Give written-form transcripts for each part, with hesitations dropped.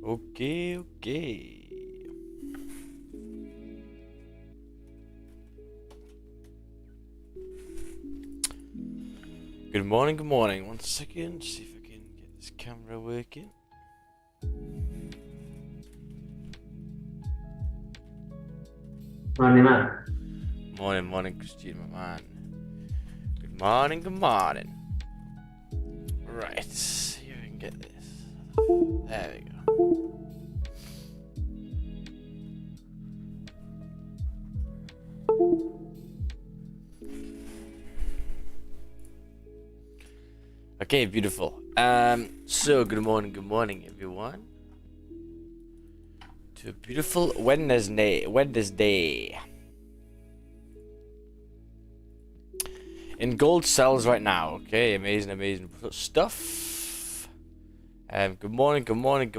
Okay, okay. Good morning, good morning. 1 second, see if I can get this camera working. Morning, man. Morning, Christine, my man. Good morning, good morning. Right, see if we can get this. There we go. Okay, beautiful. So good morning, everyone. To a beautiful Wednesday. In gold sells right now. Okay, amazing stuff. Good morning, everyone.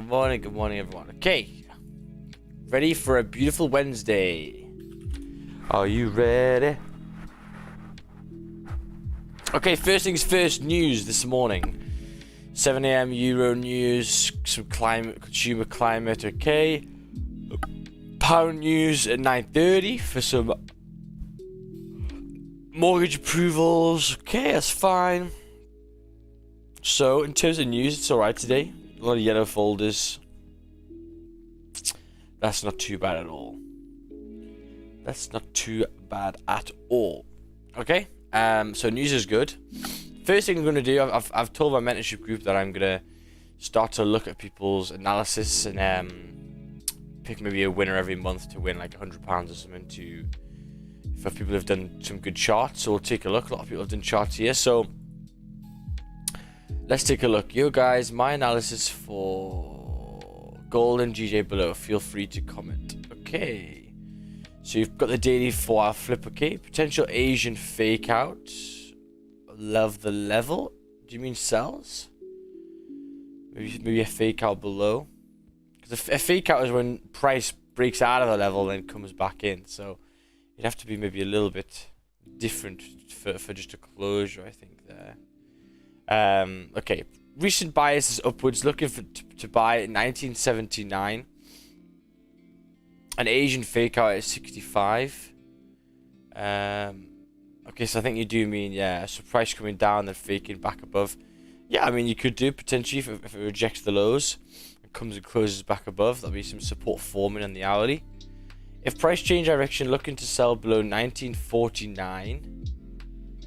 Okay, ready for a beautiful Wednesday? Are you ready? Okay, first things first, news this morning. 7 a.m. Euro news, some consumer climate, okay. Pound news at 9:30 for some mortgage approvals. Okay, that's fine. So, in terms of news, it's alright today. A lot of yellow folders. That's not too bad at all. Okay. So news is good. First thing I'm going to do, I've told my mentorship group that I'm going to start to look at people's analysis and pick maybe a winner every month to win like £100 or something for people who've done some good charts. So we'll take a look. A lot of people have done charts here. So let's take a look. Yo guys, my analysis for gold and GJ below. Feel free to comment. Okay. So you've got the daily 4-hour flip, okay? Potential Asian fake out. Love the level. Do you mean sells? Maybe a fake out below. Because a fake out is when price breaks out of the level and comes back in. So it'd have to be maybe a little bit different for just a closure, I think, there. Okay. Recent bias is upwards. Looking to buy 1979. An Asian fake out is 65. Okay, so I think you do mean, yeah, so price coming down then faking back above. Yeah, I mean, you could do potentially if it rejects the lows and comes and closes back above. There'll be some support forming on the hourly. If price change direction, looking to sell below 1949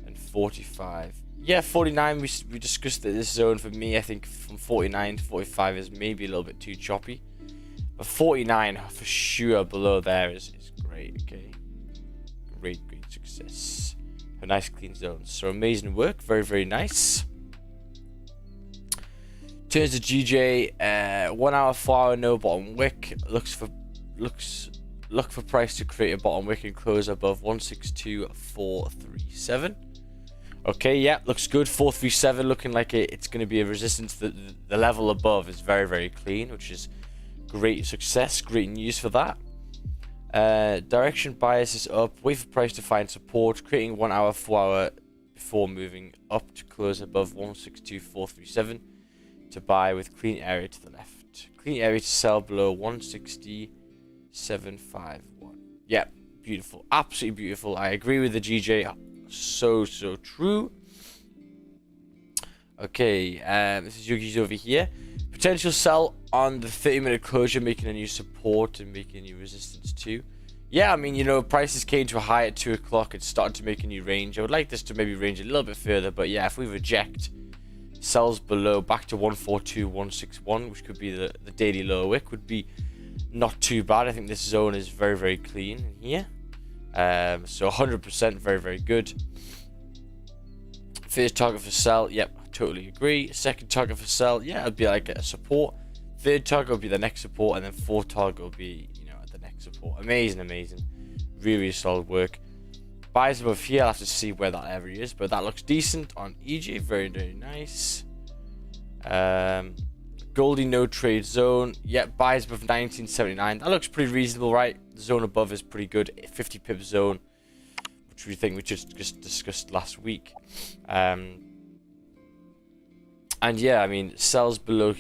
and 45. Yeah, 49, we discussed that this zone for me, I think from 49 to 45 is maybe a little bit too choppy. But 49 for sure below there is great, okay? Great success. A nice clean zone. So amazing work, very nice. Turns to GJ, 1 hour, 4 hour, no bottom wick. Look for price to create a bottom wick and close above 162.437. Okay, yeah, looks good. 437 looking like it's going to be a resistance. The level above is very clean, which is great success, great news for that. Direction bias is up. Wait for price to find support, creating 1 hour, 4 hour before moving up to close above 162.437 to buy with clean area to the left. Clean area to sell below 160.751. Yeah, beautiful, absolutely beautiful. I agree with the GJ. So true. Okay, this is Yugi's over here. Potential sell on the 30-minute closure, making a new support and making a new resistance too. Yeah, I mean, you know, prices came to a high at 2 o'clock. It's starting to make a new range. I would like this to maybe range a little bit further, but yeah, if we reject, sells below back to 142.161, which could be the daily low wick, would be not too bad. I think this zone is very clean in here. So 100% very good. First target for sell, yep, totally agree. Second target for sell, yeah, it'd be like a support. Third target will be the next support, and then fourth target will be, you know, at the next support. Amazing. Really solid work. Buys above here, I'll have to see where that area is, but that looks decent on EJ. Very nice. Goldie no trade zone. Yep, buys above 1979. That looks pretty reasonable, right? The zone above is pretty good. 50 pip zone, which we think we just discussed last week. And yeah, I mean, sells below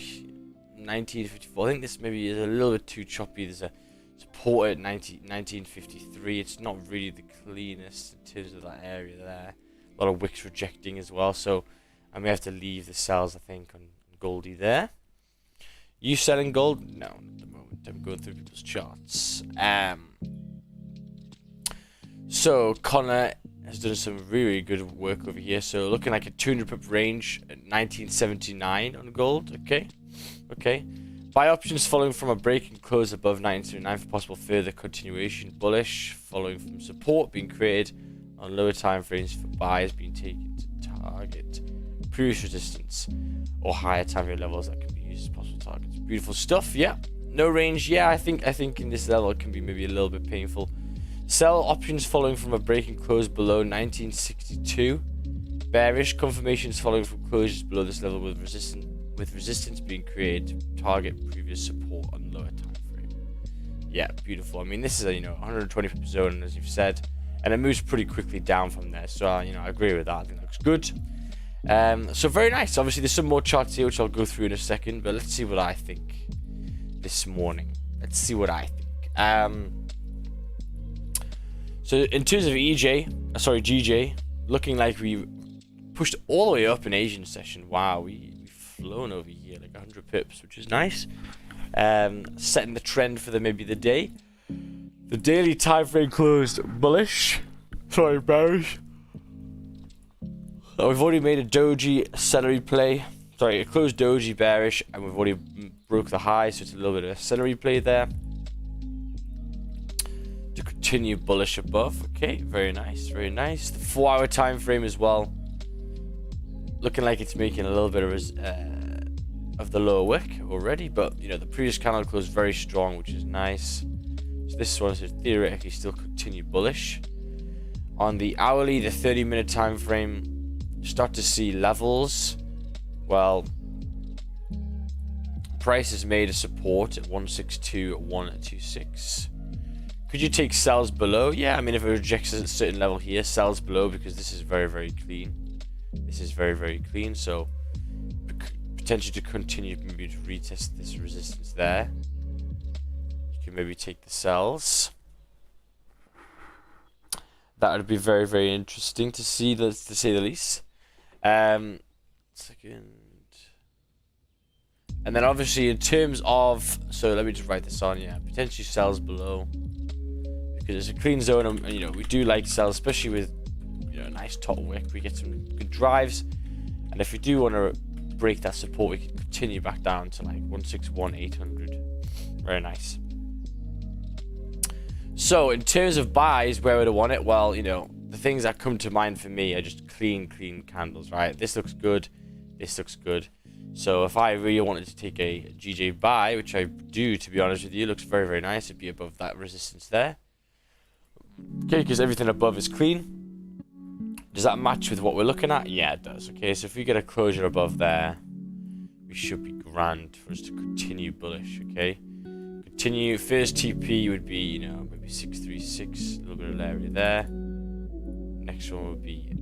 1954. I think this maybe is a little bit too choppy. There's a support at 1953. It's not really the cleanest in terms of that area there. A lot of wicks rejecting as well, so I may have to leave the sells, I think, on Goldie there. You selling gold? No, at the moment. I'm going through people's charts. So Connor has done some really good work over here. So looking like a 200 pip range at 1979 on gold. Okay. Buy options following from a break and close above 1979 for possible further continuation. Bullish following from support being created on lower time frames for buys being taken to target previous resistance or higher time frame levels that can be used as possible targets. Beautiful stuff. Yeah. No range. Yeah, I think in this level it can be maybe a little bit painful. Sell options following from a break and close below 1962. Bearish confirmations following from closures below this level with resistance being created to target previous support on lower time frame. Yeah, beautiful. I mean, this is a 120 pip zone, as you've said, and it moves pretty quickly down from there. So I agree with that. I think that looks good. So very nice. Obviously, there's some more charts here which I'll go through in a second, but let's see what I think this morning. Let's see what I think. So in terms of GJ, looking like we pushed all the way up in Asian session. Wow, we've flown over here like 100 pips, which is nice. Setting the trend for maybe the day. The daily time frame closed bullish. Sorry, bearish. We've already made a doji celery play. Sorry, it closed doji bearish, and we've already broke the high, so it's a little bit of a celery play there. To continue bullish above. Okay, very nice, very nice. The 4-hour time frame as well, looking like it's making a little bit of the lower wick already, but the previous candle closed very strong, which is nice. So this one should theoretically still continue bullish. On the hourly, the 30-minute time frame, start to see levels. Well, price has made a support at 162, 126. Could you take sells below? Yeah, I mean, if it rejects a certain level here, sells below, because this is very, very clean. This is very, very clean, so potentially to continue, maybe to retest this resistance there. You can maybe take the sells. That would be very, very interesting to see, to say the least. Second. And then obviously in terms of, so let me just write this on, yeah, potentially sells below. Because it's a clean zone, and we do like sells, especially with a nice top wick. We get some good drives, and if we do want to break that support, we can continue back down to like 161, 800. Very nice. So in terms of buys, where would I want it? Well, the things that come to mind for me are just clean candles, right? This looks good. This looks good. So if I really wanted to take a GJ buy, which I do, to be honest with you, looks very, very nice. It'd be above that resistance there. Okay, because everything above is clean. Does that match with what we're looking at? Yeah, it does. Okay, so if we get a closure above there, we should be grand for us to continue bullish. Okay, continue. First TP would be maybe 636, a little bit of area there. Next one would be at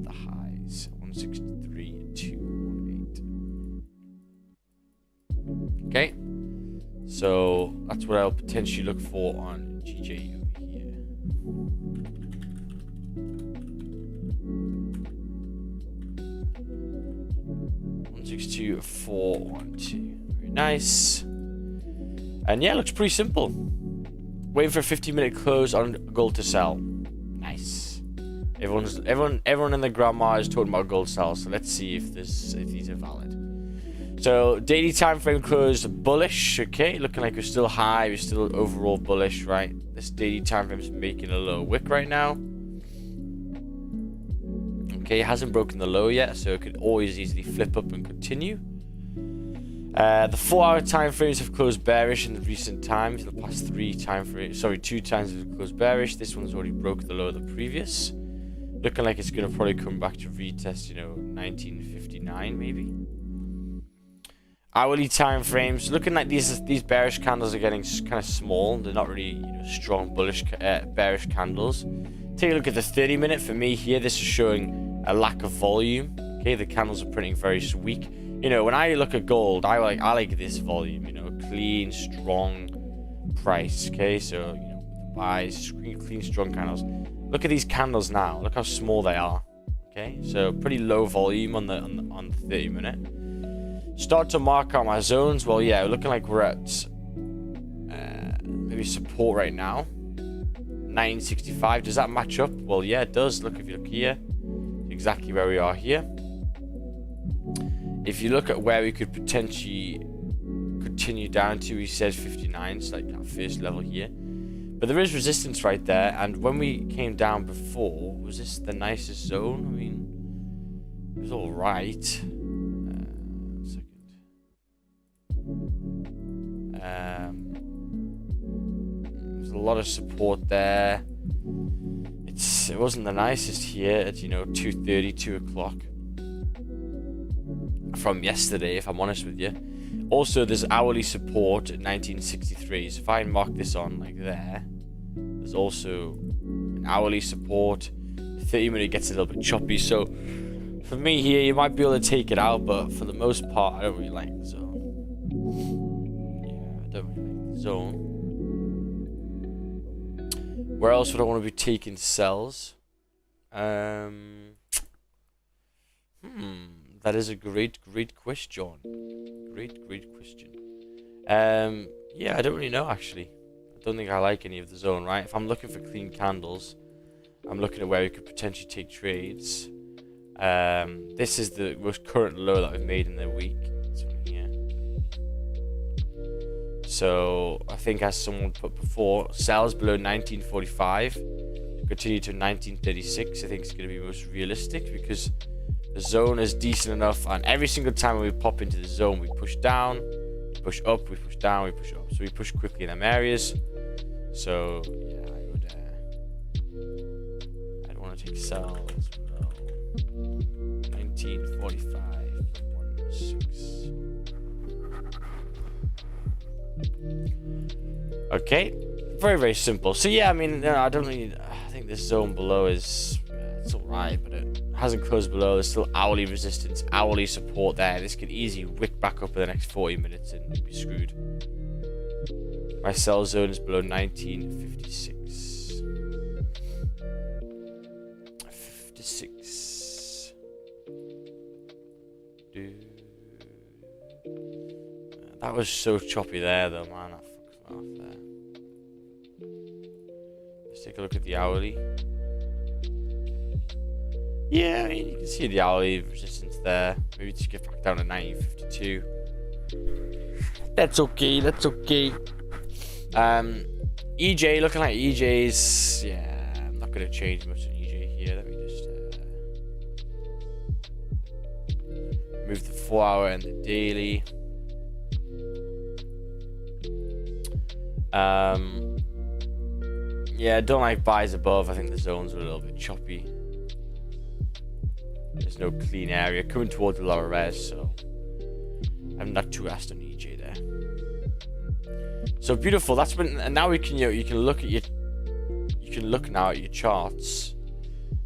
the highs 163, 218. Okay, so that's what I'll potentially look for on GJ. 162.412. Very nice. And yeah, looks pretty simple. Waiting for a 15-minute close on gold to sell. Nice. Everyone in the grandma is talking about gold sell, so let's see if these are valid. So daily time frame closed bullish. Okay, looking like we're still high, we're still overall bullish, right? This daily time frame is making a low wick right now. Okay, it hasn't broken the low yet, so it could always easily flip up and continue. The 4-hour time frames have closed bearish in the recent times. In the past 2 times have closed bearish. This one's already broke the low of the previous. Looking like it's going to probably come back to retest, 1959 maybe. Hourly time frames, looking like these bearish candles are getting kind of small. They're not really strong bullish bearish candles. Take a look at the 30-minute. For me here, this is showing a lack of volume. Okay, the candles are printing very weak. you know, when I look at gold, I like this volume, you know, clean, strong price. Okay, so you know, buys, clean, strong candles. Look at these candles now. Look how small they are. Okay, so pretty low volume on the 30-minute. Start to mark out my zones. Well, yeah, looking like we're at maybe support right now. 1965. Does that match up? Well, yeah, it does. Look, if you look here, exactly where we are here. If you look at where we could potentially continue down to, we said 59. It's like our first level here. But there is resistance right there. And when we came down before, was this the nicest zone? I mean, it was all right. There's a lot of support there. It wasn't the nicest here at, you know, 2:30, 2 o'clock from yesterday, if I'm honest with you. Also, there's hourly support at 1963. So if I mark this on like there, there's also an hourly support. The 30-minute gets a little bit choppy. So for me here, you might be able to take it out, but for the most part, I don't really like the zone. Yeah, I don't really like the zone. Where else would I want to be taking sells? That is a great question. Great question. Yeah, I don't really know actually. I don't think I like any of the zone, right? If I'm looking for clean candles, I'm looking at where we could potentially take trades. This is the most current low that we've made in the week. It's from here. So I think, as someone put before, sells below 1945, continue to 1936. I think it's going to be most realistic because the zone is decent enough, and every single time we pop into the zone, we push down, we push up, we push down, we push up. So we push quickly in them areas. So yeah, I'd want to take sells below 1945, 16. Okay, very simple. So yeah, I mean, I don't really. I think this zone below is it's alright, but it hasn't closed below. There's still hourly resistance, hourly support there. This could easily wick back up in the next 40 minutes and be screwed. My sell zone is below 1956. 56. That was so choppy there, though, man. That fucked me off there. Let's take a look at the hourly. Yeah, I mean, you can see the hourly resistance there. Maybe just get back down to 1952. That's okay. EJ, looking like EJ's. Yeah, I'm not going to change much on EJ here. Let me just move the 4-hour and the daily. Yeah, don't like buys above. I think the zones are a little bit choppy. There's no clean area coming towards the lower res, so I'm not too asked on EJ there. So beautiful. That's been, and now we can, you can look at now at your charts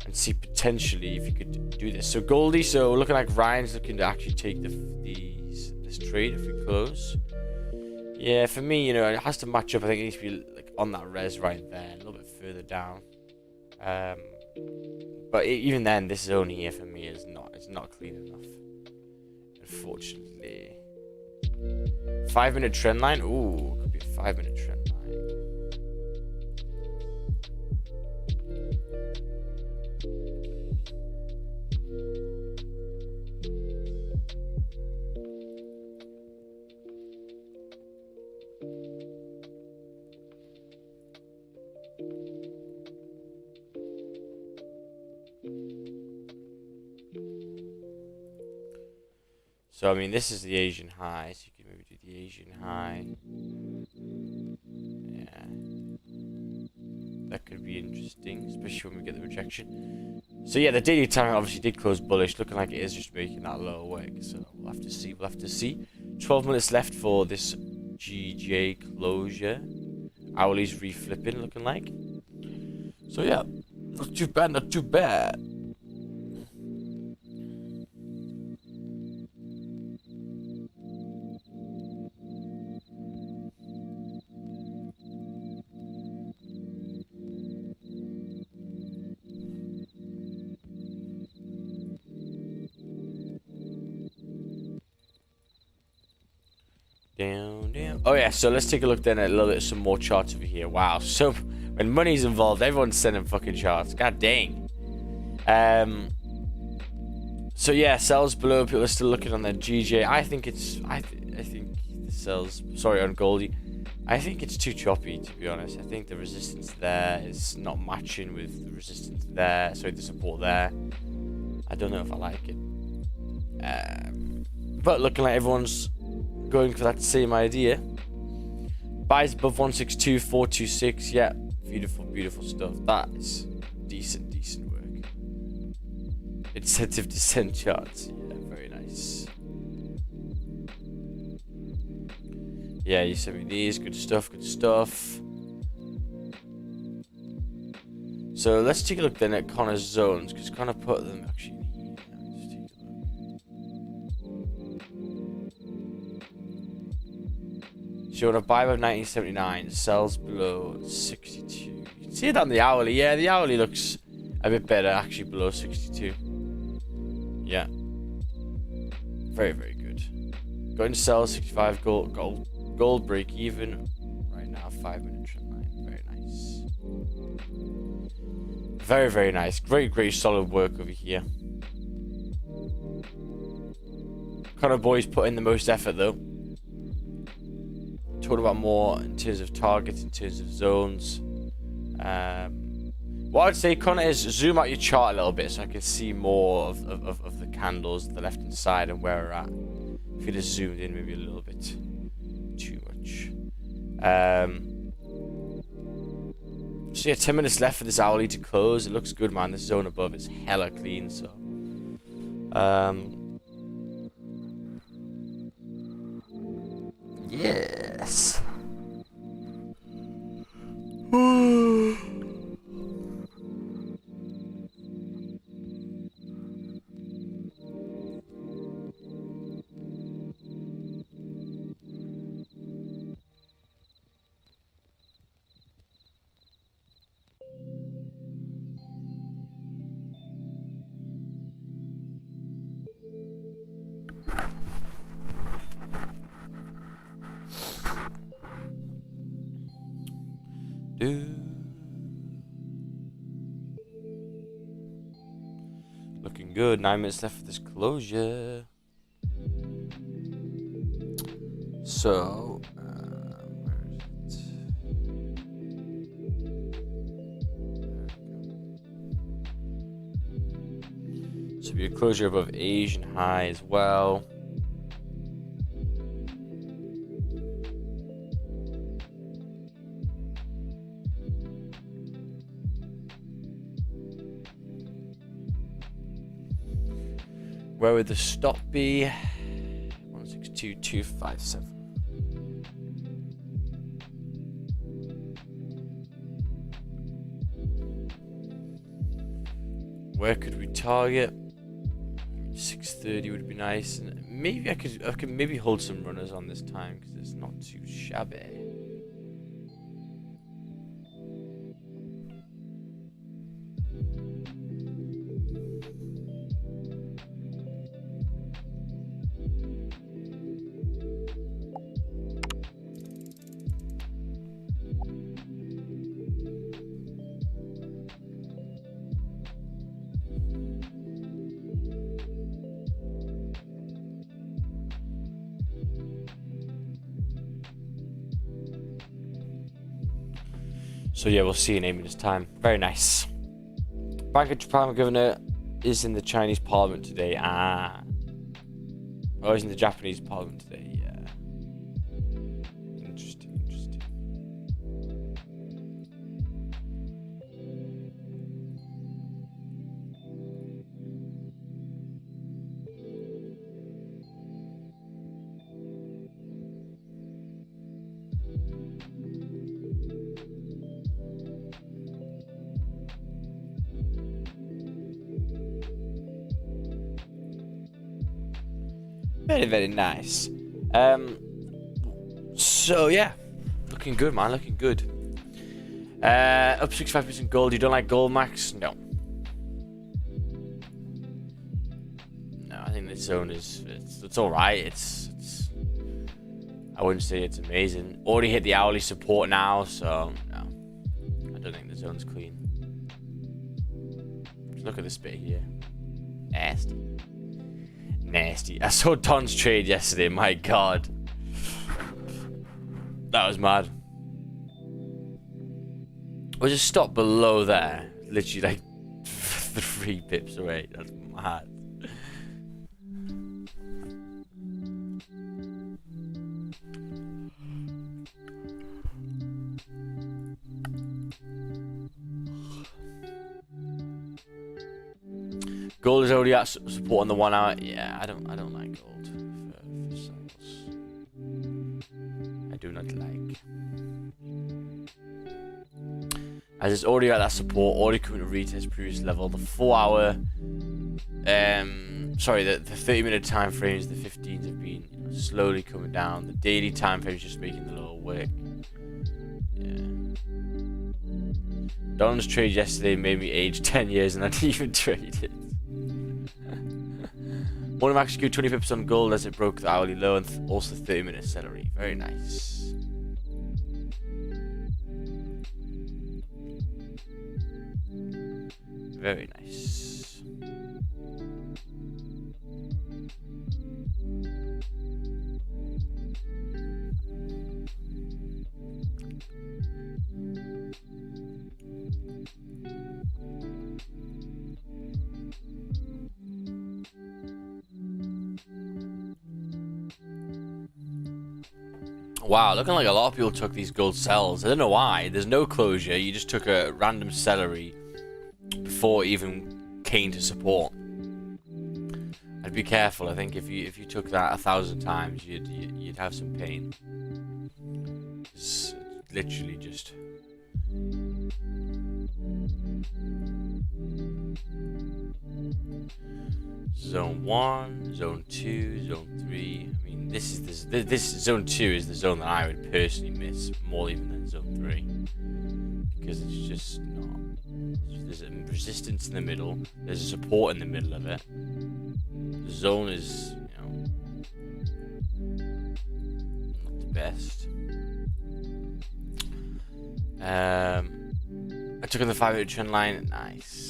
and see potentially if you could do this. So Goldie, so looking like Ryan's looking to actually take this trade if we close. Yeah, for me, you know, it has to match up. I think it needs to be like on that res right there, a little bit further down. But even then, this zone here for me is not clean enough, unfortunately. 5-minute trend line. Ooh, could be a 5-minute trend line. So I mean, this is the Asian high, so you can maybe do the Asian high. Yeah, that could be interesting, especially when we get the rejection. So yeah, the daily time obviously did close bullish, looking like it is just making that lower wick. So we'll have to see. 12 minutes left for this GJ closure. Hourly's reflipping, looking like. So yeah, not too bad. Down, down. Oh yeah, so let's take a look then at a little bit of some more charts over here. Wow, so when money's involved, everyone's sending fucking charts. God dang. So yeah, sells below. People are still looking on their GJ. I think it's. I think the sells. Sorry, on Goldie. I think it's too choppy, to be honest. I think the resistance there is not matching with the resistance there. Sorry, the support there. I don't know if I like it. But looking like everyone's going for that same idea. Buys above 162, 426. Yeah, beautiful, beautiful stuff. That is decent work. Incentive descent charts. Yeah, very nice. Yeah, you sent me these. Good stuff, good stuff. So let's take a look then at Connor's zones, because Connor put them actually in here. Let's take a look. So you want to buy above 1979, sells below 62. You can see it on the hourly. Yeah, the hourly looks a bit better actually below 62. Yeah. Very, very good. Going to sell 65 gold break even right now, 5-minute trend line. Very nice. Very, very nice. Great, great solid work over here. Connor Boy's put in the most effort though. Talking about more in terms of targets, in terms of zones. What I'd say, Connor, is zoom out your chart a little bit so I can see more of the candles on the left hand side and where we're at. If you just zoomed in maybe a little bit too much. So yeah, 10 minutes left for this hourly to close. It looks good, man. The zone above is hella clean, so yes. Looking good. 9 minutes left for this closure. So, where is it? So be a closure above Asian high as well. Where would the stop be? 162.257. Where could we target? 630 would be nice, and maybe I could maybe hold some runners on this time because it's not too shabby. So yeah, we'll see in 8 minutes' time. Very nice. Bank of Japan governor is in the Chinese parliament today. Oh, he's in the Japanese parliament today. Yeah. Interesting. Very, very nice. So yeah, looking good, man. Looking good. Up 65% gold. You don't like gold, Max? No. No, I think this zone is it's all right. I wouldn't say it's amazing. Already hit the hourly support now, so no. I don't think the zone's clean. Just look at this bit here. Nasty. Nasty. I saw Don's trade yesterday, my god. That was mad. We'll just stop below there. Literally like 3 pips away. That's mad. Gold is already at support on the 1 hour. Yeah, I don't like gold for sales. I do not like. As it's already at that support, already coming to retest previous level. The 4 hour, sorry, the 30-minute time frames, the 15s have been slowly coming down. The daily time frames just making the lower work. Yeah. Don's trade yesterday made me age 10 years and I didn't even trade it. One of them actually 20 pips on gold as it broke the hourly low and also 30-minute celery. Very nice. Very nice. Wow, looking like a lot of people took these gold sells. I don't know why. There's no closure. You just took a random celery before even came to support. I'd be careful. I think if you took that 1,000 times, you'd have some pain. It's literally just. Zone 1, Zone 2, Zone 3. I mean, this Zone 2 is the zone that I would personally miss more even than Zone 3 because it's just not. There's a resistance in the middle. There's a support in the middle of it. The zone is, not the best. I took on the 5-minute trend line. Nice.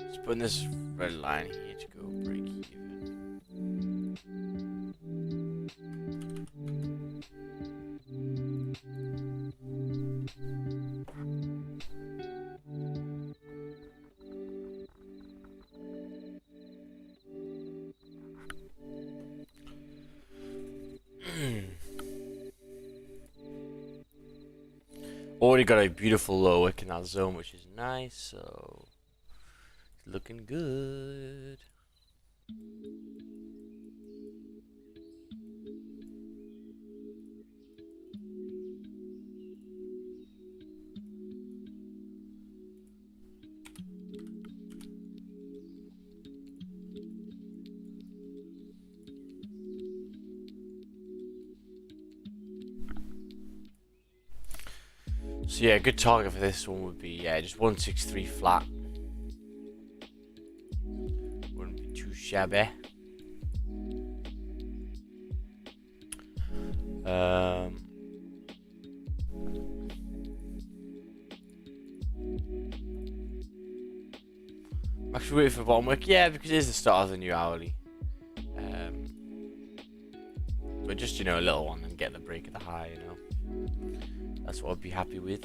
Just putting this red line here to go break even. Already got a beautiful low wick in that zone, which is nice, so it's looking good. So yeah, a good target for this one would be just 163 flat. Wouldn't be too shabby. Actually waiting for bottom wick, yeah, because it is the start of the new hourly. But just, a little one and get the break of the high, That's what I'd be happy with.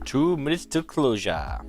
2 minutes till closure.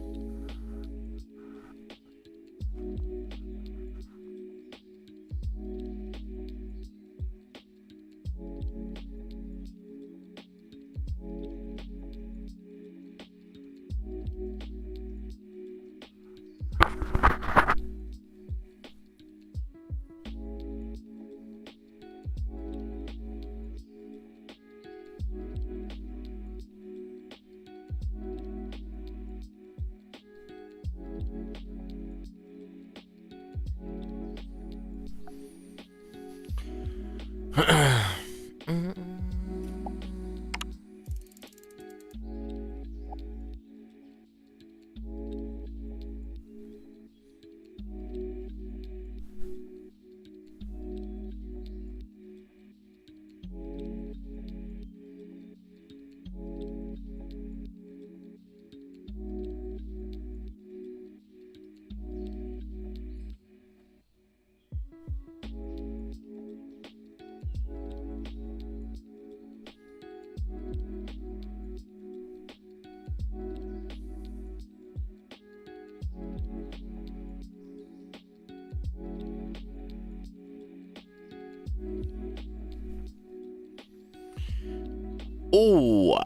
Oh,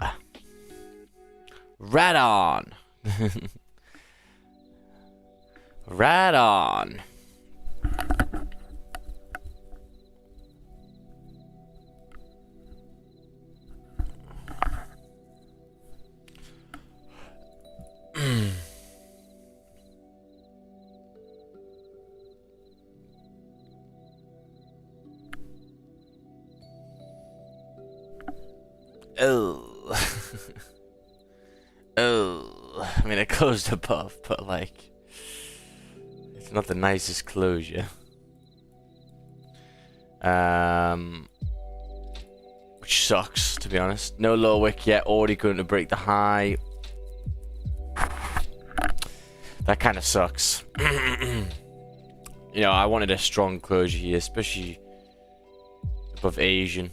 right on. Right on. Oh. Oh. I mean, it closed above, but like, it's not the nicest closure. Which sucks, to be honest. No low wick yet, already going to break the high. That kind of sucks. You know, I wanted a strong closure here, especially above Asian,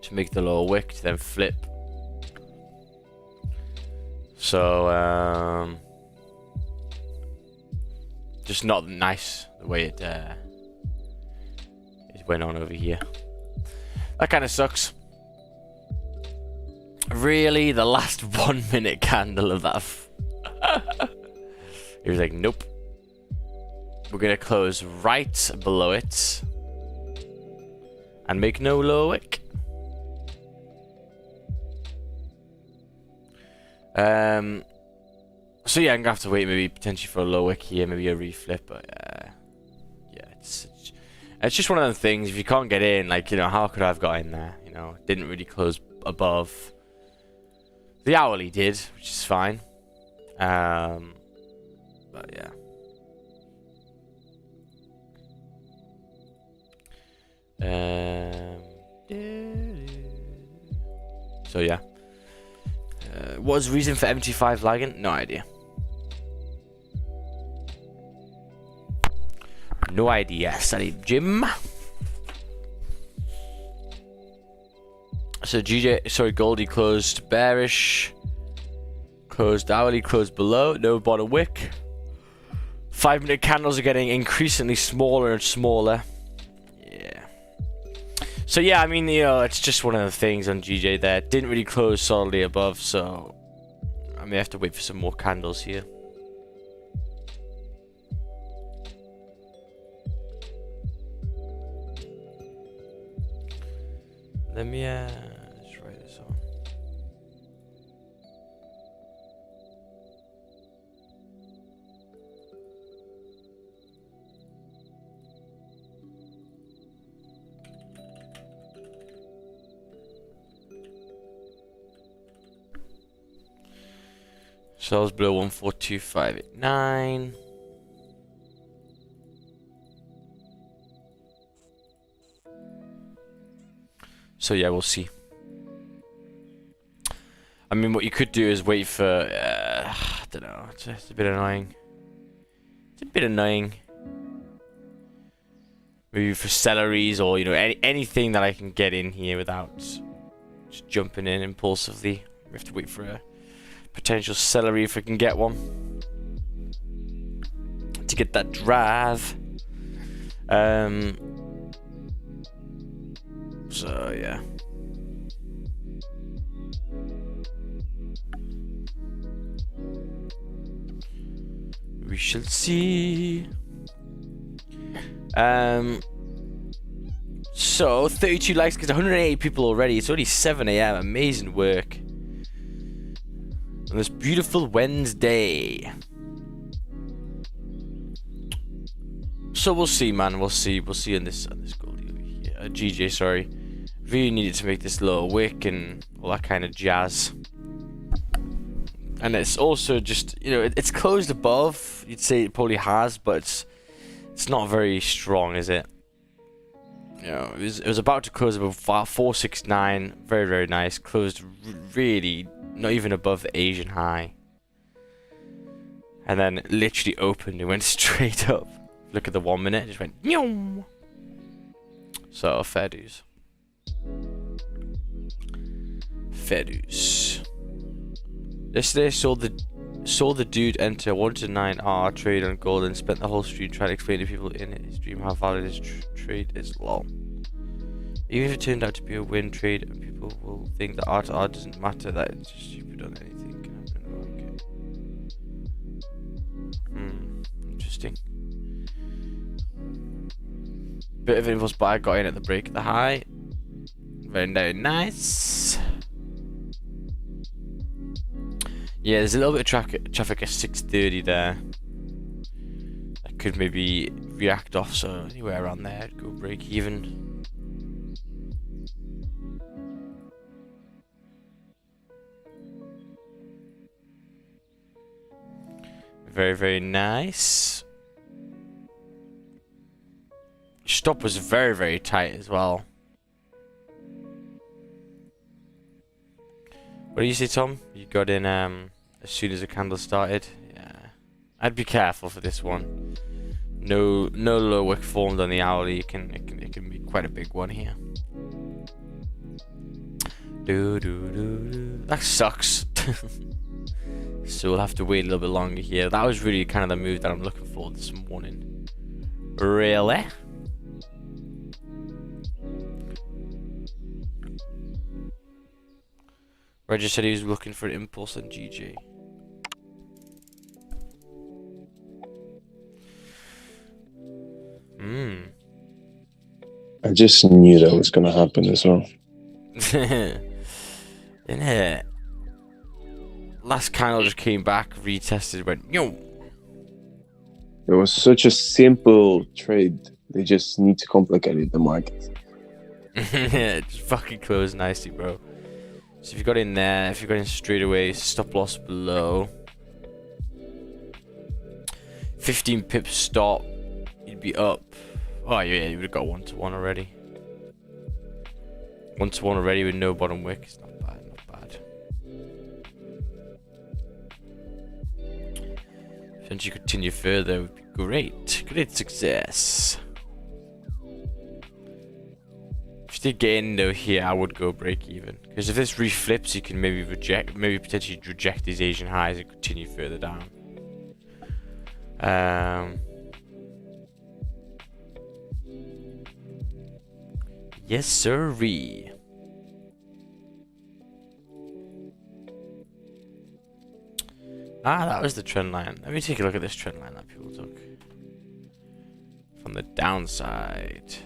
to make the lower wick, to then flip. So, just not nice the way it went on over here. That kind of sucks. Really, the last 1 minute candle of that. He was like, nope. We're gonna close right below it and make no low wick. So yeah, I'm gonna have to wait maybe potentially for a low wick here, maybe a reflip, but yeah, it's just one of those things. If you can't get in, like, you know, how could I have got in there? You know, didn't really close above. The hourly did, which is fine. But yeah. So yeah. What was the reason for MT5 lagging? No idea. No idea. Sorry, Jim. So Goldie closed bearish. Closed hourly, closed below. No bottom wick. 5 minute candles are getting increasingly smaller and smaller. Yeah. So yeah, I mean, you know, it's just one of the things on GJ there. Didn't really close solidly above, so I may have to wait for some more candles here. Let me just write this on. Sells below 142589. So yeah, we'll see. I mean, what you could do is wait for I don't know, it's a bit annoying. It's a bit annoying. Maybe for celeries, or, you know, anything that I can get in here without just jumping in impulsively. We have to wait for Potential celery if we can get one. To get that drive. So yeah. We shall see. So 32 likes because 180 people already. It's only 7 AM. Amazing work on this beautiful Wednesday. So we'll see, man. We'll see in this goldie over here. GJ, sorry. Really needed to make this little wick and all that kind of jazz. And it's also just, you know, it's closed above. You'd say it probably has, but it's not very strong, is it? You know, it was about to close above 469. Very, very nice. Closed really not even above the Asian high. And then it literally opened and went straight up. Look at the 1 minute, it just went Nyom! So fair dues. Fair dues. Yesterday saw the dude enter 1 to 9R trade on gold and spent the whole stream trying to explain to people in his stream how valid his trade is. Lol. Even if it turned out to be a win trade, people will think that R to R doesn't matter, that it's just stupid on anything can happen in the market. Interesting. Bit of impulse buy, got in at the break of the high. Very, very nice. Yeah, there's a little bit of traffic at 6:30 there. That could maybe react off, so anywhere around there, I'd go break even. Very, very nice. Stop was very, very tight as well. What do you say, Tom? You got in as soon as the candle started? Yeah. I'd be careful for this one. No low wick formed on the hourly. It can be quite a big one here. That sucks. So we'll have to wait a little bit longer here. That was really kind of the move that I'm looking for this morning. Really? Roger said he was looking for an impulse on GG. I just knew that was gonna happen as well. Innit? Last candle just came back, retested, went yo. It was such a simple trade. They just need to complicate it, the market. Yeah, just fucking close nicely, bro. So if you got in there, if you got in straight away, stop loss below. 15 pips stop, you'd be up. Oh yeah, you would have got 1-to-1 already. 1-to-1 already with no bottom wick. It's not bad, not bad. Since you continue further, would be great. Great success. If you did get in though here, I would go break even. Because if this reflips, you can maybe potentially reject these Asian highs and continue further down. Yes, sirree. Ah, that was the trend line. Let me take a look at this trend line that people took. From the downside.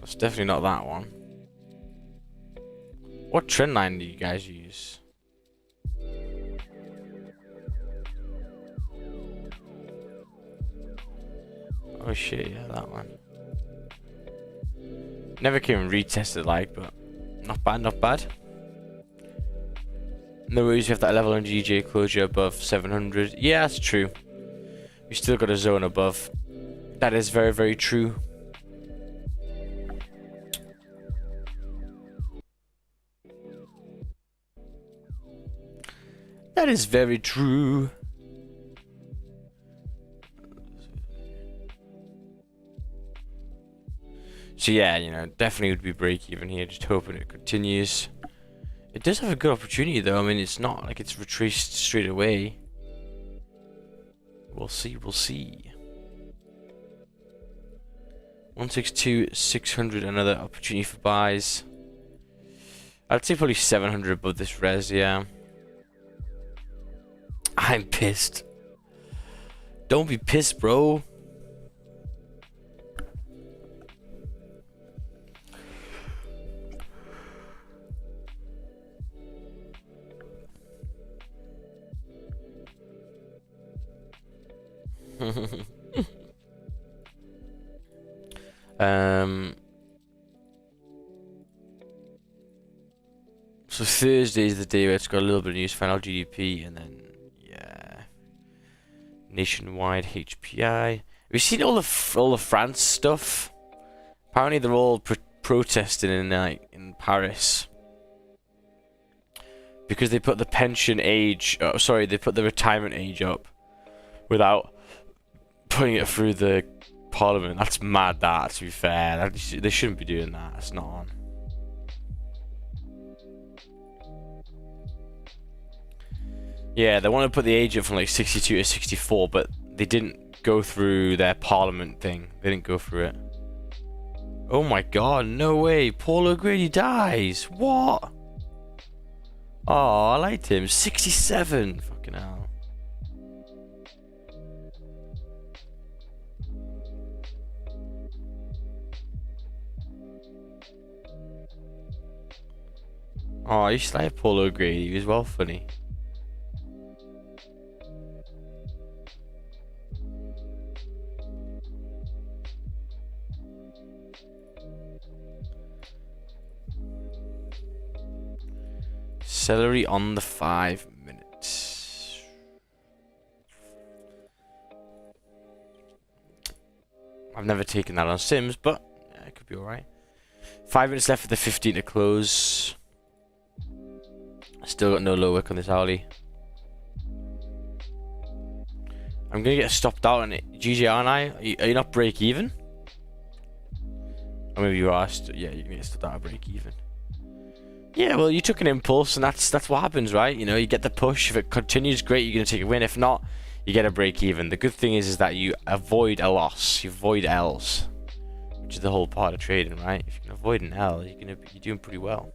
It's definitely not that one. What trend line do you guys use? Oh shit, yeah, that one. Never came retested like, but not bad, not bad. No worries, you have that level on GJ closure above 700. Yeah, that's true. We still got a zone above. That is very, very true. That is very true. So yeah, you know, definitely would be break even here. Just hoping it continues. It does have a good opportunity though. I mean, it's not like it's retraced straight away. We'll see. We'll see. 162, 600. Another opportunity for buys. I'd say probably 700 above this res. Yeah. I'm pissed. Don't be pissed, bro. So Thursday is the day where it's got a little bit of news, final GDP, and then yeah, nationwide HPI. Have you seen all the France stuff? Apparently they're all protesting in Paris because they put the pension age. They put the retirement age up without putting it through the parliament. That's mad. That, to be fair, they shouldn't be doing that. It's not on. Yeah, they want to put the age up from like 62 to 64, but they didn't go through their parliament thing. They didn't go through it. Oh my god, no way. Paul O'Grady dies. What? Oh, I liked him. 67. Fucking hell. Oh, I used to like Paul O'Grady. He was well funny. Celery on the 5 minutes. I've never taken that on Sims, but yeah, it could be alright. 5 minutes left for the 15 to close. Still got no low wick on this hourly. I'm gonna get stopped out on it. GG, aren't I? Are you not break even? Or maybe you are. Yeah, you're gonna get stopped out at break even. Yeah, well, you took an impulse, and that's what happens, right? You know, you get the push. If it continues, great, you're gonna take a win. If not, you get a break even. The good thing is that you avoid a loss. You avoid L's, which is the whole part of trading, right? If you can avoid an L, you're doing pretty well.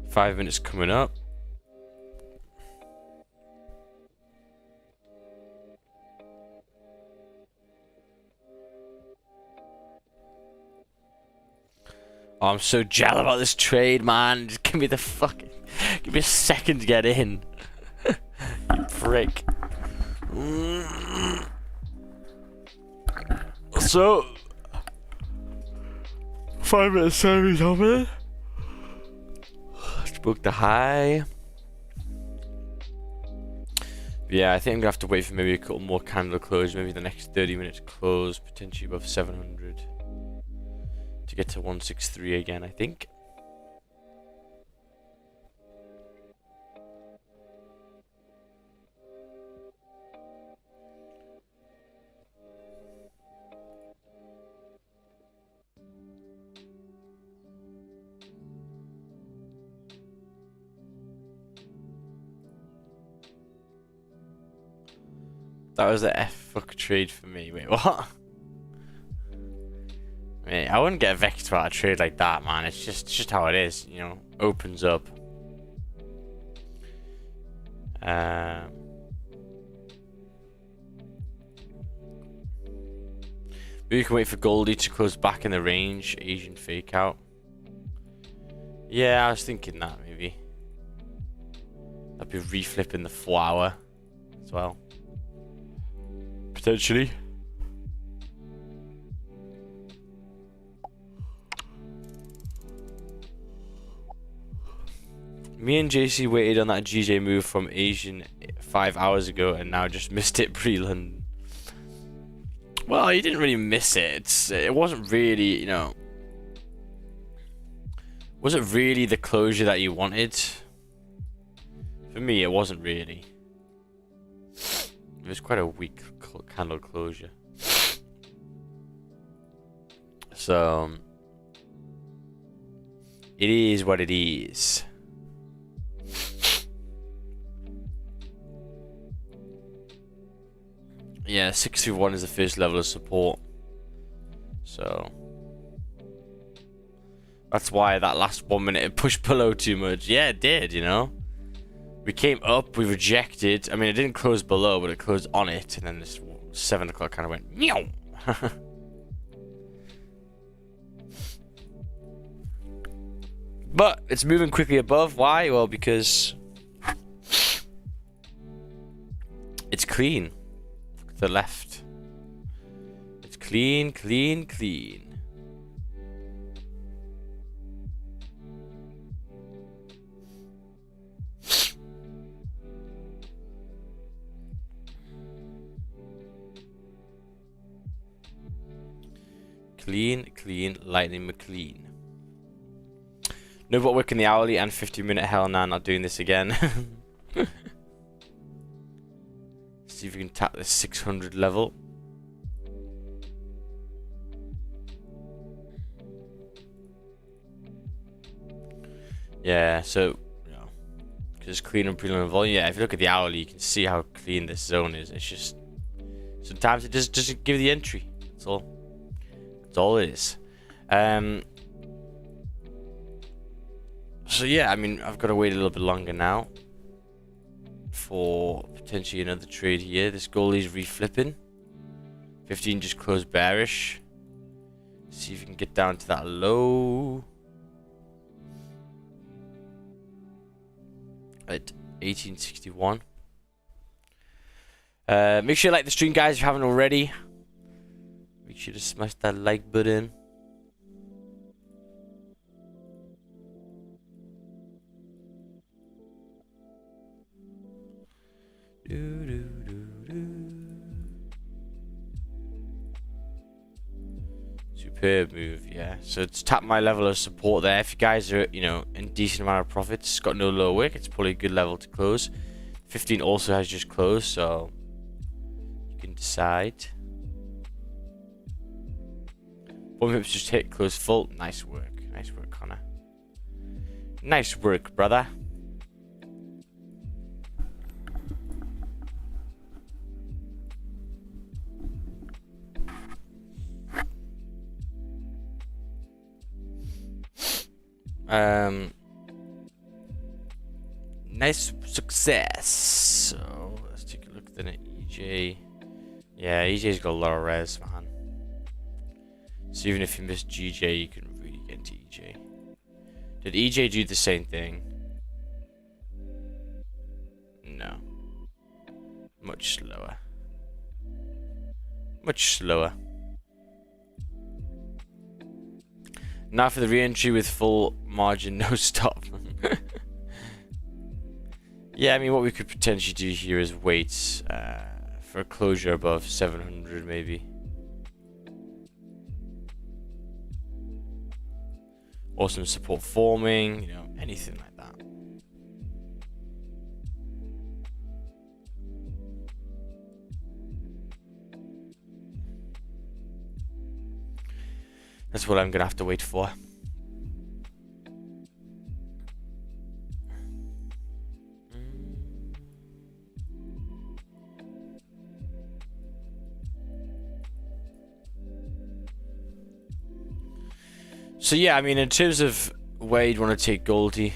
Five minutes coming up. Oh, I'm so jealous about this trade, man. Just give me the fucking... Give me a second to get in. You prick. So... 5 minutes service over. Let's book the high. Yeah, I think I'm gonna have to wait for maybe a couple more candle close, maybe the next 30 minutes close, potentially above 700 to get to 163 again, I think. That was the F-fuck trade for me. Wait, what? Mate, I wouldn't get vexed about a trade like that, man. It's just how it is, you know. Opens up. Maybe you can wait for Goldie to close back in the range. Asian fake out. Yeah, I was thinking that maybe. That'd be reflipping the 4 hour as well. Potentially. Me and JC waited on that GJ move from Asian 5 hours ago and now just missed it pre-London. Well, you didn't really miss it. It wasn't really, you know, wasn't really the closure that you wanted. For me, it wasn't really. It was quite a weak candle closure. So it is what it is. Yeah, 631 is the first level of support. So that's why that last 1 minute it pushed below too much. Yeah, it did, you know. We came up, we rejected. I mean, it didn't close below, but it closed on it. And then this 7 o'clock kind of went, meow. But it's moving quickly above. Why? Well, because it's clean. Look at the left. It's clean, clean, clean. Clean, clean, Lightning McLean. No, but working the hourly and 50-minute. Hell nah, not doing this again. See if we can tap this 600 level. Yeah, so, you know, because it's clean and pre-loaded volume. Yeah, if you look at the hourly, you can see how clean this zone is. It's just, sometimes it just doesn't give the entry. That's all. That's all it is. So yeah, I mean, I've got to wait a little bit longer now for potentially another trade here. This goalie's reflipping. 15 just closed bearish. See if you can get down to that low at 1861. Make sure you like the stream, guys, if you haven't already. Make sure to smash that like button. Superb move, yeah. So it's tapped my level of support there. If you guys are, you know, in decent amount of profits, got no low wick, it's probably a good level to close. 15 also has just closed, so you can decide. 1 pips just hit, close full. Nice work. Nice work, Connor. Nice work, brother. Nice success. So let's take a look then at EJ. Yeah, EJ's got a lot of res, man. So even if you miss GJ, you can really get into EJ. Did EJ do the same thing? No. Much slower. Much slower. Now for the re-entry with full margin, no stop. Yeah, I mean, what we could potentially do here is wait for a closure above 700, maybe. Or some support forming, you know, anything like that. That's what I'm gonna have to wait for. So yeah, I mean, in terms of where you'd want to take Goldie,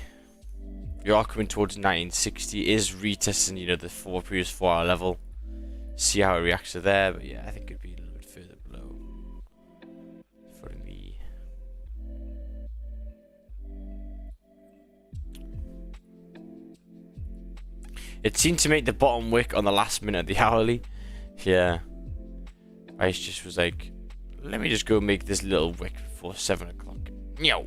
you are coming towards 1960. Is retesting, you know, the previous 4 hour level. See how it reacts to there, but yeah, I think it'd be a little bit further below for me. It seemed to make the bottom wick on the last minute of the hourly. Yeah, I just was like, let me just go make this little wick before 7 o'clock. Meow.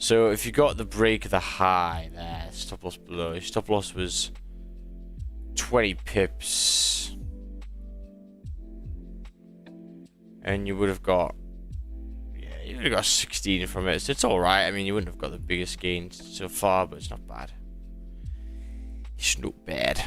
So if you got the break of the high there, stop loss below, your stop loss was 20 pips. And you would have got, yeah, you would have got 16 from it. So it's alright. I mean, you wouldn't have got the biggest gains so far, but it's not bad. It's not bad.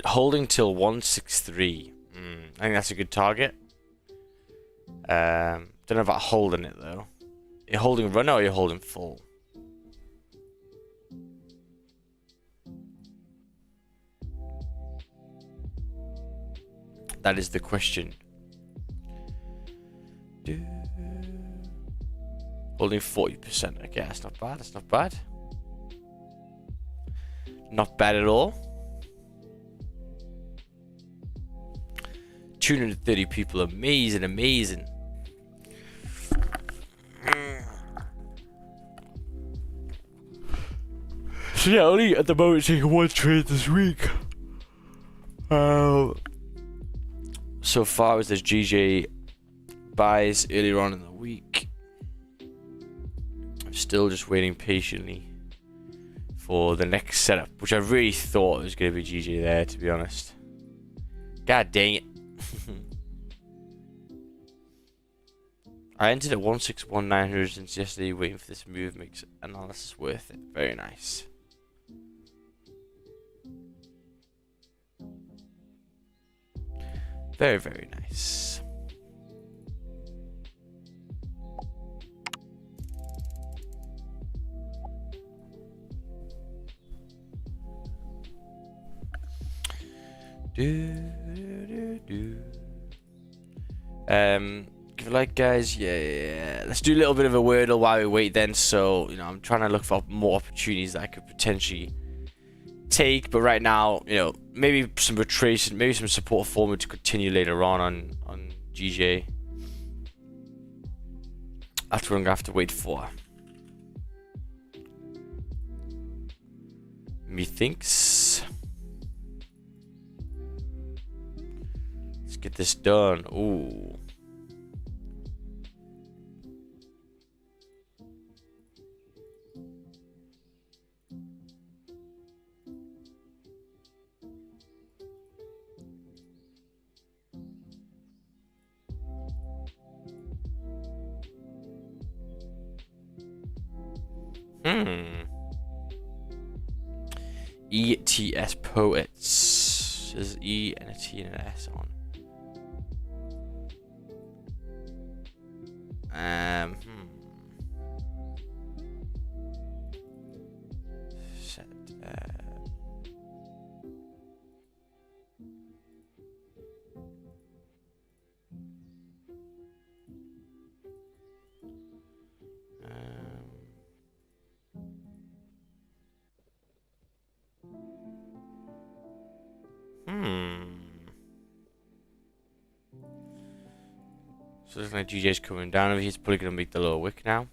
Holding till 163. I think that's a good target. Don't know about holding it though. You're holding run or you're holding full? That is the question. Holding 40%. Okay, that's not bad. That's not bad. Not bad at all. 230 people. Amazing, amazing. So yeah, only at the moment taking one trade this week. So far as there's GJ buys earlier on in the week. I'm still just waiting patiently for the next setup, which I really thought was going to be GJ there, to be honest. God dang it. I entered at 161,900 since yesterday, waiting for this move. Makes analysis worth it. Very nice. Very, very nice. Give a like, guys. Yeah. Let's do a little bit of a wordle while we wait then. So, you know, I'm trying to look for more opportunities that I could potentially take, but right now, you know, maybe some retracement, maybe some support forward to continue later on GJ. That's what I'm gonna have to wait for. Methinks. Let's get this done. Ooh. ETS Poets. There's E and a T and an S on. Set. So looking like GJ's coming down over here. He's probably going to make the lower wick now.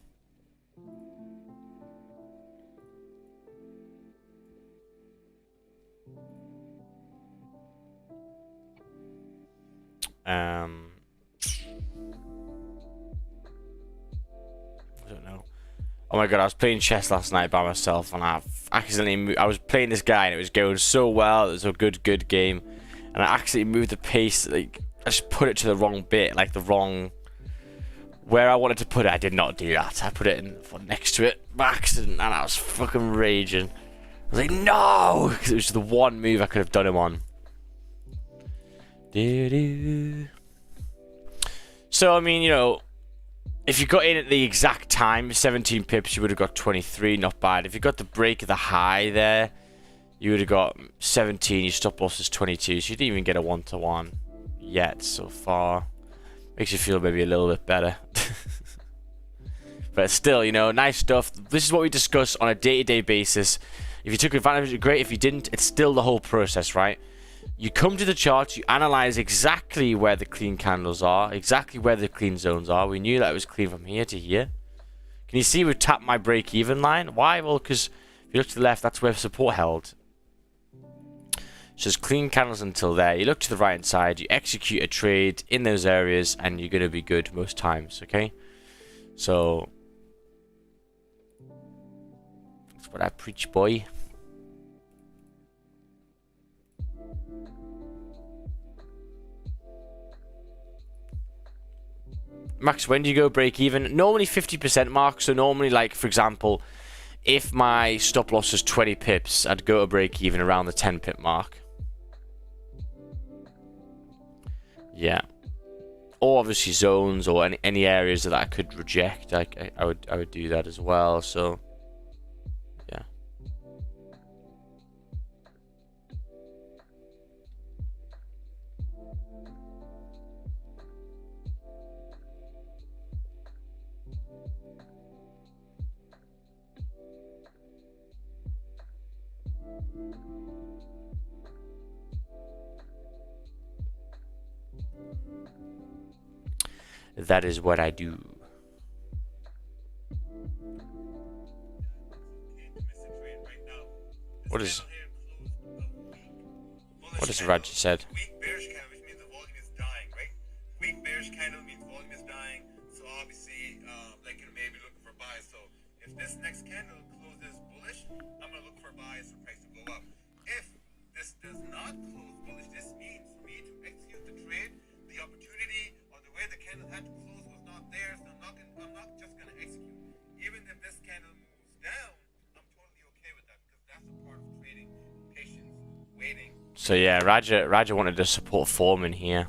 I don't know. Oh my god, I was playing chess last night by myself and I accidentally I was playing this guy and it was going so well. It was a good game. And I accidentally moved the pace, like I just put it to the wrong bit, like the wrong where I wanted to put it. I did not do that. I put it in next to it by accident and I was fucking raging. I was like, no! Because it was the one move I could have done him on. So, I mean, you know, if you got in at the exact time, 17 pips, you would have got 23, not bad. If you got the break of the high there, you would have got 17, your stop loss is 22, so you didn't even get a 1-to-1 yet so far. Makes you feel maybe a little bit better. But still, you know, nice stuff. This is what we discuss on a day-to-day basis. If you took advantage of it, great. If you didn't, it's still the whole process, right? You come to the charts, you analyze exactly where the clean candles are, exactly where the clean zones are. We knew that it was clean from here to here. Can you see we've tapped my break-even line? Why? Well, because if you look to the left, that's where support held. So there's clean candles until there. You look to the right-hand side, you execute a trade in those areas, and you're going to be good most times, okay? So that's what I preach, boy. Max, when do you go break even? Normally 50% mark. So normally, like, for example, if my stop loss is 20 pips, I'd go to break even around the 10 pip mark. Yeah. Or obviously zones or any areas that I could reject. I would do that as well. So yeah. That is what I do. What is Raji said? Weak bearish candle, which means the volume is dying, right? Weak bearish candle means volume is dying. So obviously, like you may be looking for buys. So if this next candle closes bullish, I'm gonna look for buys for price to go up. If this does not close bullish, this means for me to execute the trade, the opportunity or the way the candle had to close was not there. So I'm not just gonna execute. Even if this candle moves down, I'm totally okay with that because that's a part of trading. Patience, waiting. So yeah, Raja wanted to support Foreman here,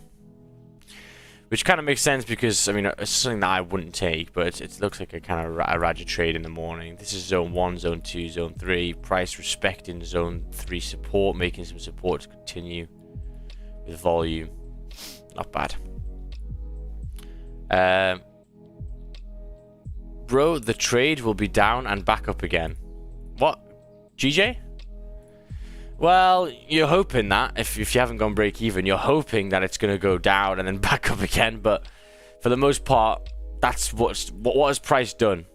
which kind of makes sense because I mean it's something that I wouldn't take, but it looks like a kind of a Raja trade in the morning. This is zone 1, zone 2, zone 3. Price respecting zone 3 support, making some support to continue with volume. Not bad. Bro, the trade will be down and back up again. What? GJ? Well, you're hoping that, if you haven't gone break even, you're hoping that it's going to go down and then back up again, but for the most part, that's what has price done?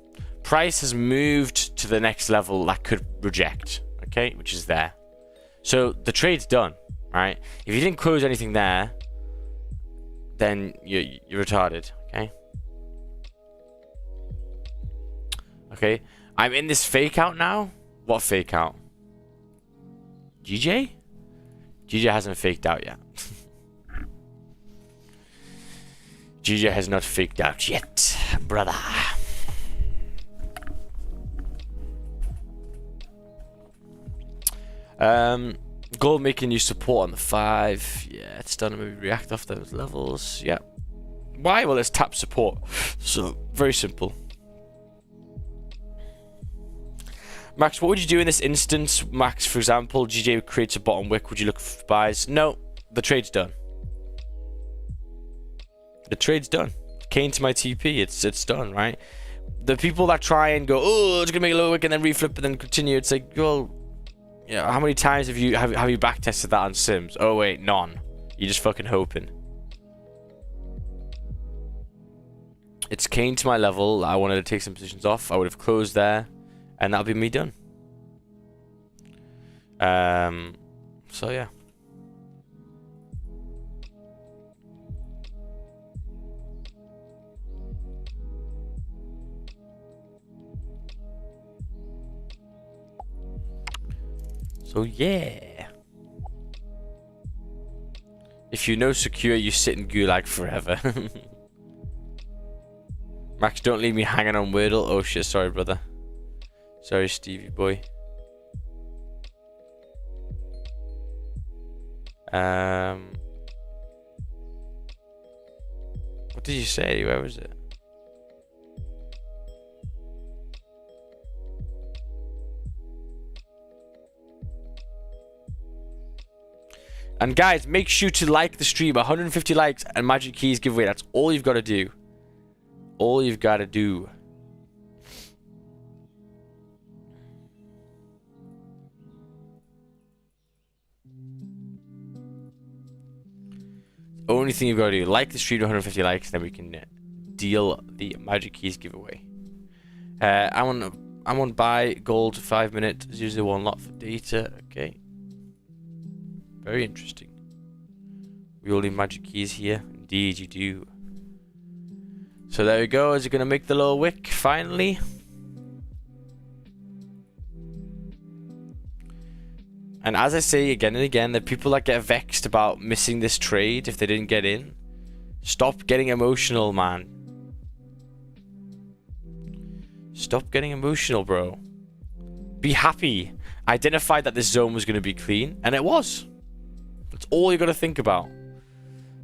Price has moved to the next level that could reject, okay, which is there. So the trade's done, right? If you didn't close anything there, then you're retarded, okay? Okay, I'm in this fake out now. What fake out? GJ? GJ hasn't faked out yet. GJ has not faked out yet, brother. Gold making you support on the 5. Yeah, it's done. Maybe react off those levels. Yeah. Why? Well, it's tap support. So, very simple. Max, what would you do in this instance? Max, for example, GJ creates a bottom wick. Would you look for buys? No, the trade's done. The trade's done. Came to my TP. It's done, right? The people that try and go, oh, it's gonna make a low wick and then reflip and then continue. It's like, well, yeah. How many times have you back tested that on Sims? Oh wait, none. You're just fucking hoping. It's came to my level. I wanted to take some positions off. I would have closed there. And that'll be me done. So yeah. So yeah. If you know secure, you sit in gulag forever. Max, don't leave me hanging on Wordle. Oh shit, sorry brother. Sorry, Stevie boy. What did you say? Where was it? And guys, make sure to like the stream. 150 likes and Magic Keys giveaway. That's all you've got to do. All you've got to do. Only thing you've got to do, like the stream to 150 likes, then we can deal the Magic Keys giveaway. I'm on buy gold 5 minute 001 lot for data. Okay. Very interesting. We all need magic keys here. Indeed, you do. So there we go. Is it gonna make the lower wick finally? And as I say again and again, the people that get vexed about missing this trade if they didn't get in, stop getting emotional, man. Stop getting emotional, bro. Be happy. Identify that this zone was going to be clean, and it was. That's all you got to think about.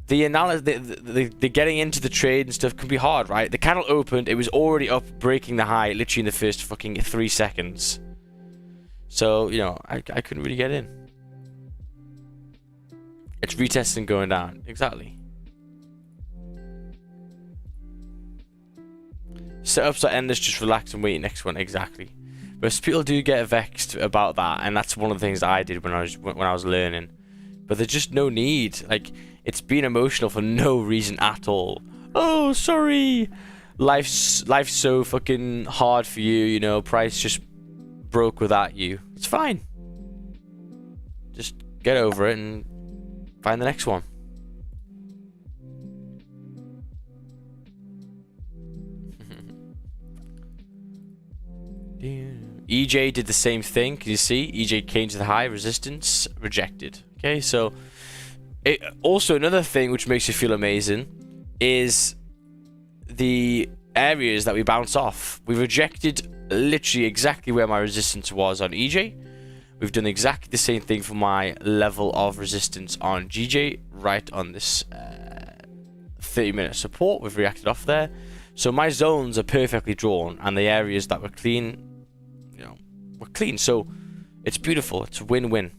The analysis, the getting into the trade and stuff can be hard, right? The candle opened, it was already up, breaking the high, literally in the first fucking 3 seconds. So, you know, I couldn't really get in. It's retesting going down. Exactly. Setups are endless, just relax and wait next one. Exactly. But people do get vexed about that, and that's one of the things I did when I was learning. But there's just no need. Like, it's been emotional for no reason at all. Oh, sorry. Life's so fucking hard for you, you know, price just broke without you. It's fine. Just get over it and find the next one. EJ did the same thing. Can you see? EJ came to the high, resistance, rejected. Okay, so also another thing which makes you feel amazing is the areas that we bounce off. We rejected literally exactly where my resistance was on EJ. We've done exactly the same thing for my level of resistance on GJ, right on this 30-minute support. We've reacted off there. So my zones are perfectly drawn, and the areas that were clean, you know, were clean. So it's beautiful. It's a win-win.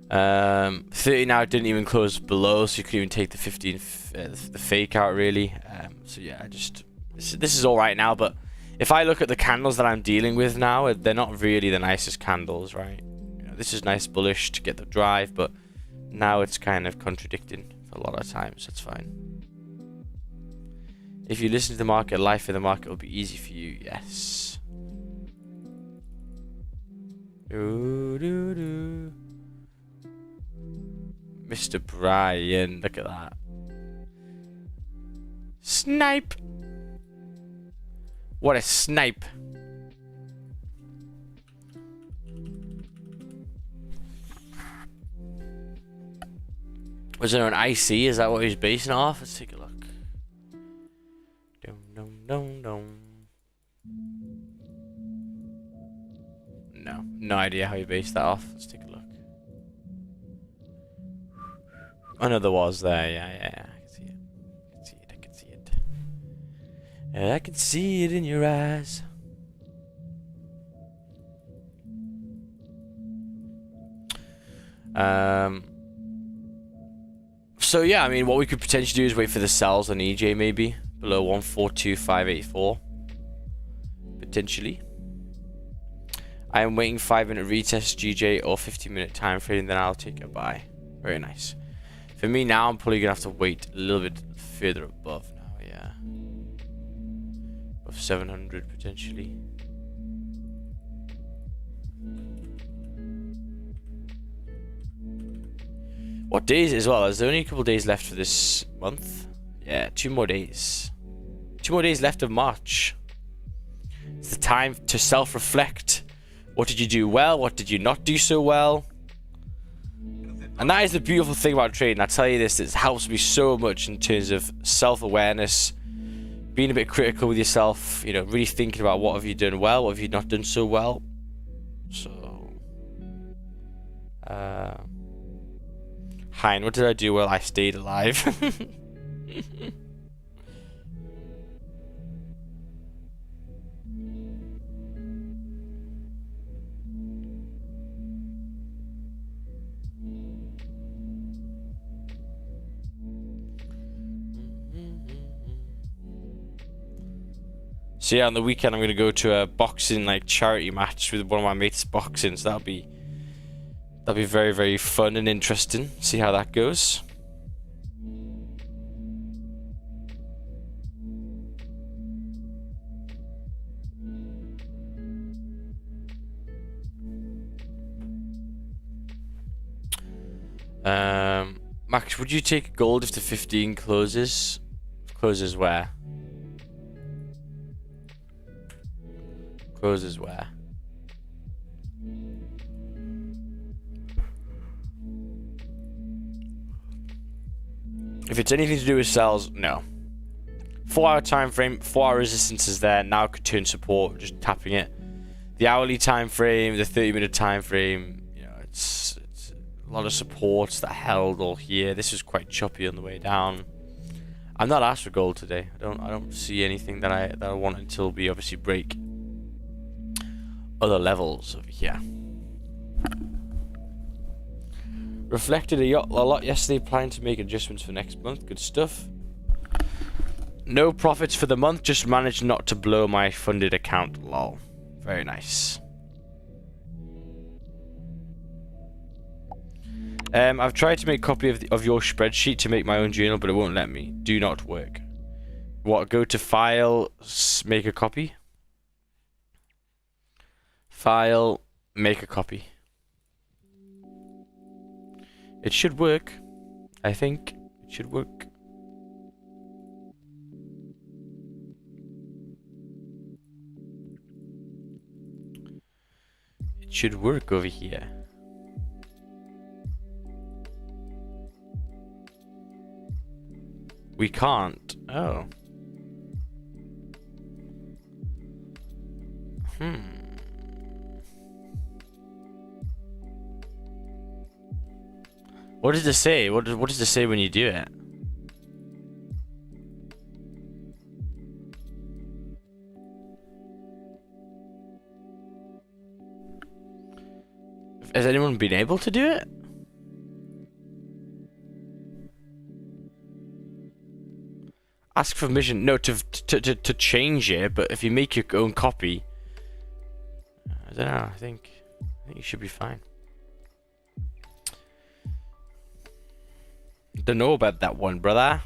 30 now didn't even close below, so you couldn't even take the 15, the fake out really. So yeah, this is all right now. But if I look at the candles that I'm dealing with now, they're not really the nicest candles, right? You know, this is nice bullish to get the drive, but now it's kind of contradicting for a lot of times. That's fine. If you listen to the market, life in the market will be easy for you. Yes. Mr. Brian, look at that. Snipe. What a snipe. Was there an IC? Is that what he's basing off? Let's take a look. No idea how you based that off. Let's take a look. I know there was there. Yeah. I can see it. I can see it. I can see it in your eyes. So yeah, I mean, what we could potentially do is wait for the sells on EJ maybe below 142584. Potentially. I am waiting 5-minute retest GJ or 15-minute time frame, then I'll take a buy. Very nice. For me now, I'm probably gonna have to wait a little bit further above now. Yeah, above 700 potentially. What days as well? Is there only a couple days left for this month? Yeah, 2 more days. 2 more days left of March. It's the time to self-reflect. What did you do well? What did you not do so well? And that is the beautiful thing about trading. I tell you this, it helps me so much in terms of self-awareness, being a bit critical with yourself, you know, really thinking about what have you done well, what have you not done so well. So, Hein, what did I do well? I stayed alive. So yeah, on the weekend I'm gonna go to a boxing like charity match with one of my mates boxing. So that'll be very, very fun and interesting. See how that goes. Max, would you take gold if the 15 closes? Closes where? Closes where? If it's anything to do with cells, no. 4-hour time frame, 4-hour resistance is there. Now could turn support, just tapping it. The hourly time frame, the 30-minute time frame, you know, it's a lot of supports that held all here. This was quite choppy on the way down. I'm not asked for gold today. I don't see anything that I want until we obviously break other levels over here. Reflected a lot yesterday, planning to make adjustments for next month. Good stuff. No profits for the month, just managed not to blow my funded account. Lol. Very nice. I've tried to make a copy of your spreadsheet to make my own journal, but it won't let me. Do not work. What? Go to File, make a copy. File, make a copy. It should work. I think it should work. It should work over here. We can't. Oh. What does it say? What does it say when you do it? Has anyone been able to do it? Ask for permission. No, to change it. But if you make your own copy, I don't know. I think you should be fine. Don't know about that one, brother.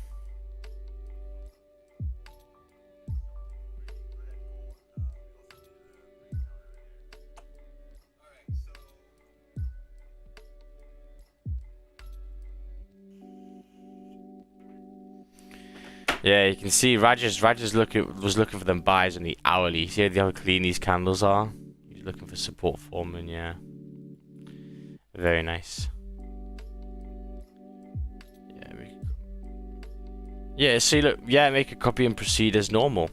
Yeah, you can see Raj's was looking for them buys on the hourly. See how clean these candles are? He's looking for support forming, yeah. Very nice. Yeah, see, look, yeah, make a copy and proceed as normal.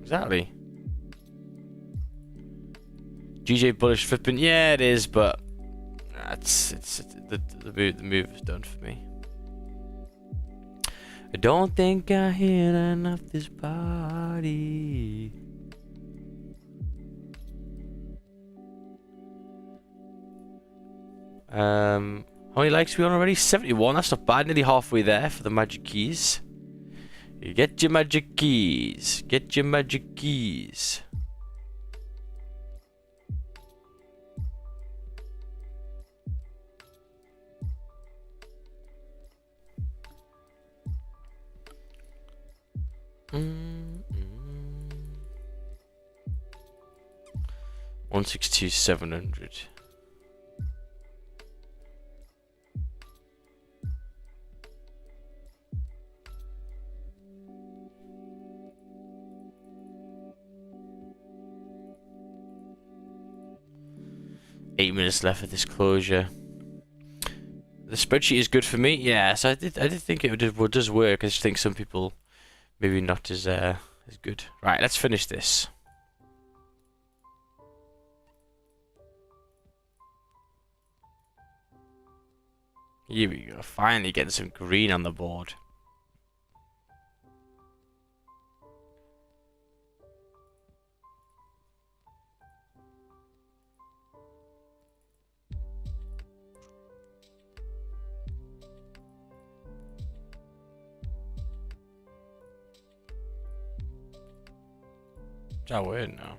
Exactly. GJ bullish flipping, yeah, it is, but the move is done for me. I don't think I hit enough this party. How many likes we on already? 71. That's not bad. Nearly halfway there for the magic keys. Get your magic keys. Get your magic keys. Mm-hmm. 162,700. Eight minutes left of this closure. The spreadsheet is good for me. Yes, I did think it does work. I just think some people maybe not as good. Right, let's finish this. Here we go. Finally getting some green on the board. That weird now.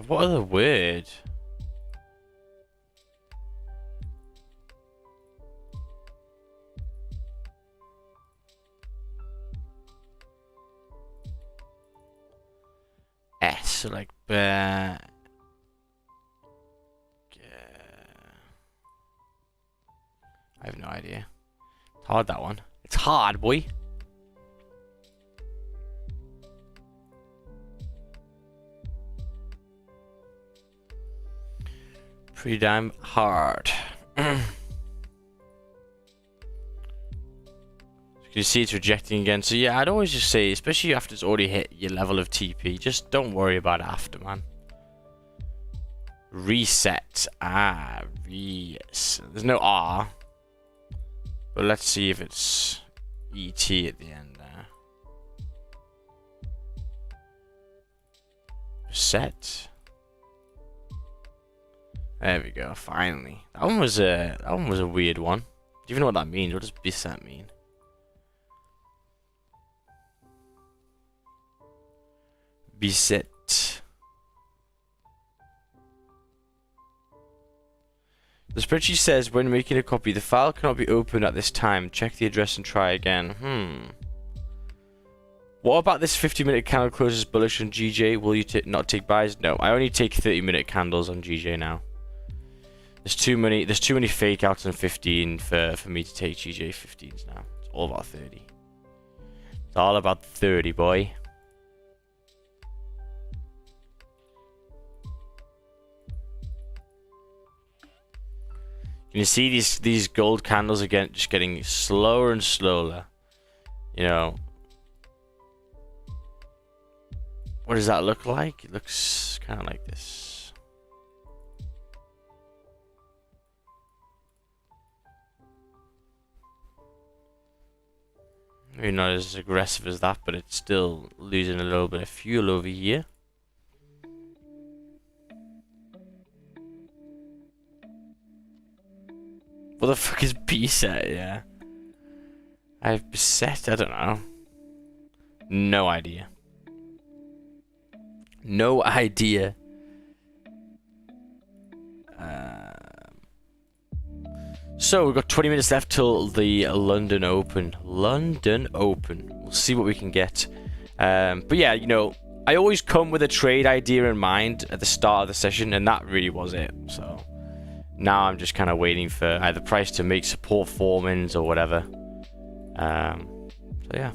What other word? S, so like bear. I have no idea. It's hard, that one. It's hard, boy. Pretty damn hard. You can see it's rejecting again. So yeah, I'd always just say, especially after it's already hit your level of TP, just don't worry about it after, man. Reset. There's no R. But let's see if it's ET at the end there. Set. There we go, finally. That one was a weird one. Do you even know what that means? What does beset mean? Beset. The spreadsheet says when making a copy, the file cannot be opened at this time. Check the address and try again. What about this 50-minute candle closes bullish on GJ? Will you not take buys? No, I only take 30-minute candles on GJ now. There's too many fake outs on 15 for me to take GJ 15s now. It's all about 30. It's all about 30, boy. You see these gold candles again, just getting slower and slower. You know, what does that look like? It looks kind of like this. Maybe not as aggressive as that, but it's still losing a little bit of fuel over here. What the fuck is beset? Yeah. I've beset, I don't know. No idea. No idea. So we've got 20 minutes left till the London Open. London Open. We'll see what we can get. But yeah, you know, I always come with a trade idea in mind at the start of the session, and that really was it. So now I'm just kind of waiting for either price to make support formings or whatever. So yeah.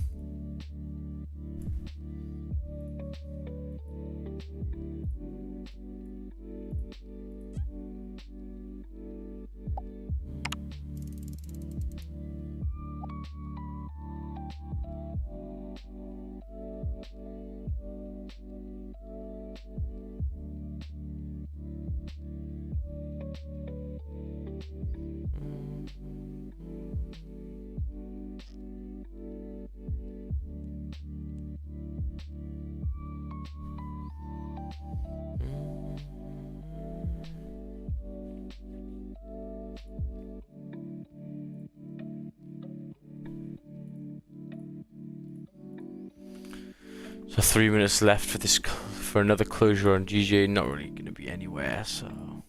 So 3 minutes left for another closure on GJ. Not really going to be anywhere. So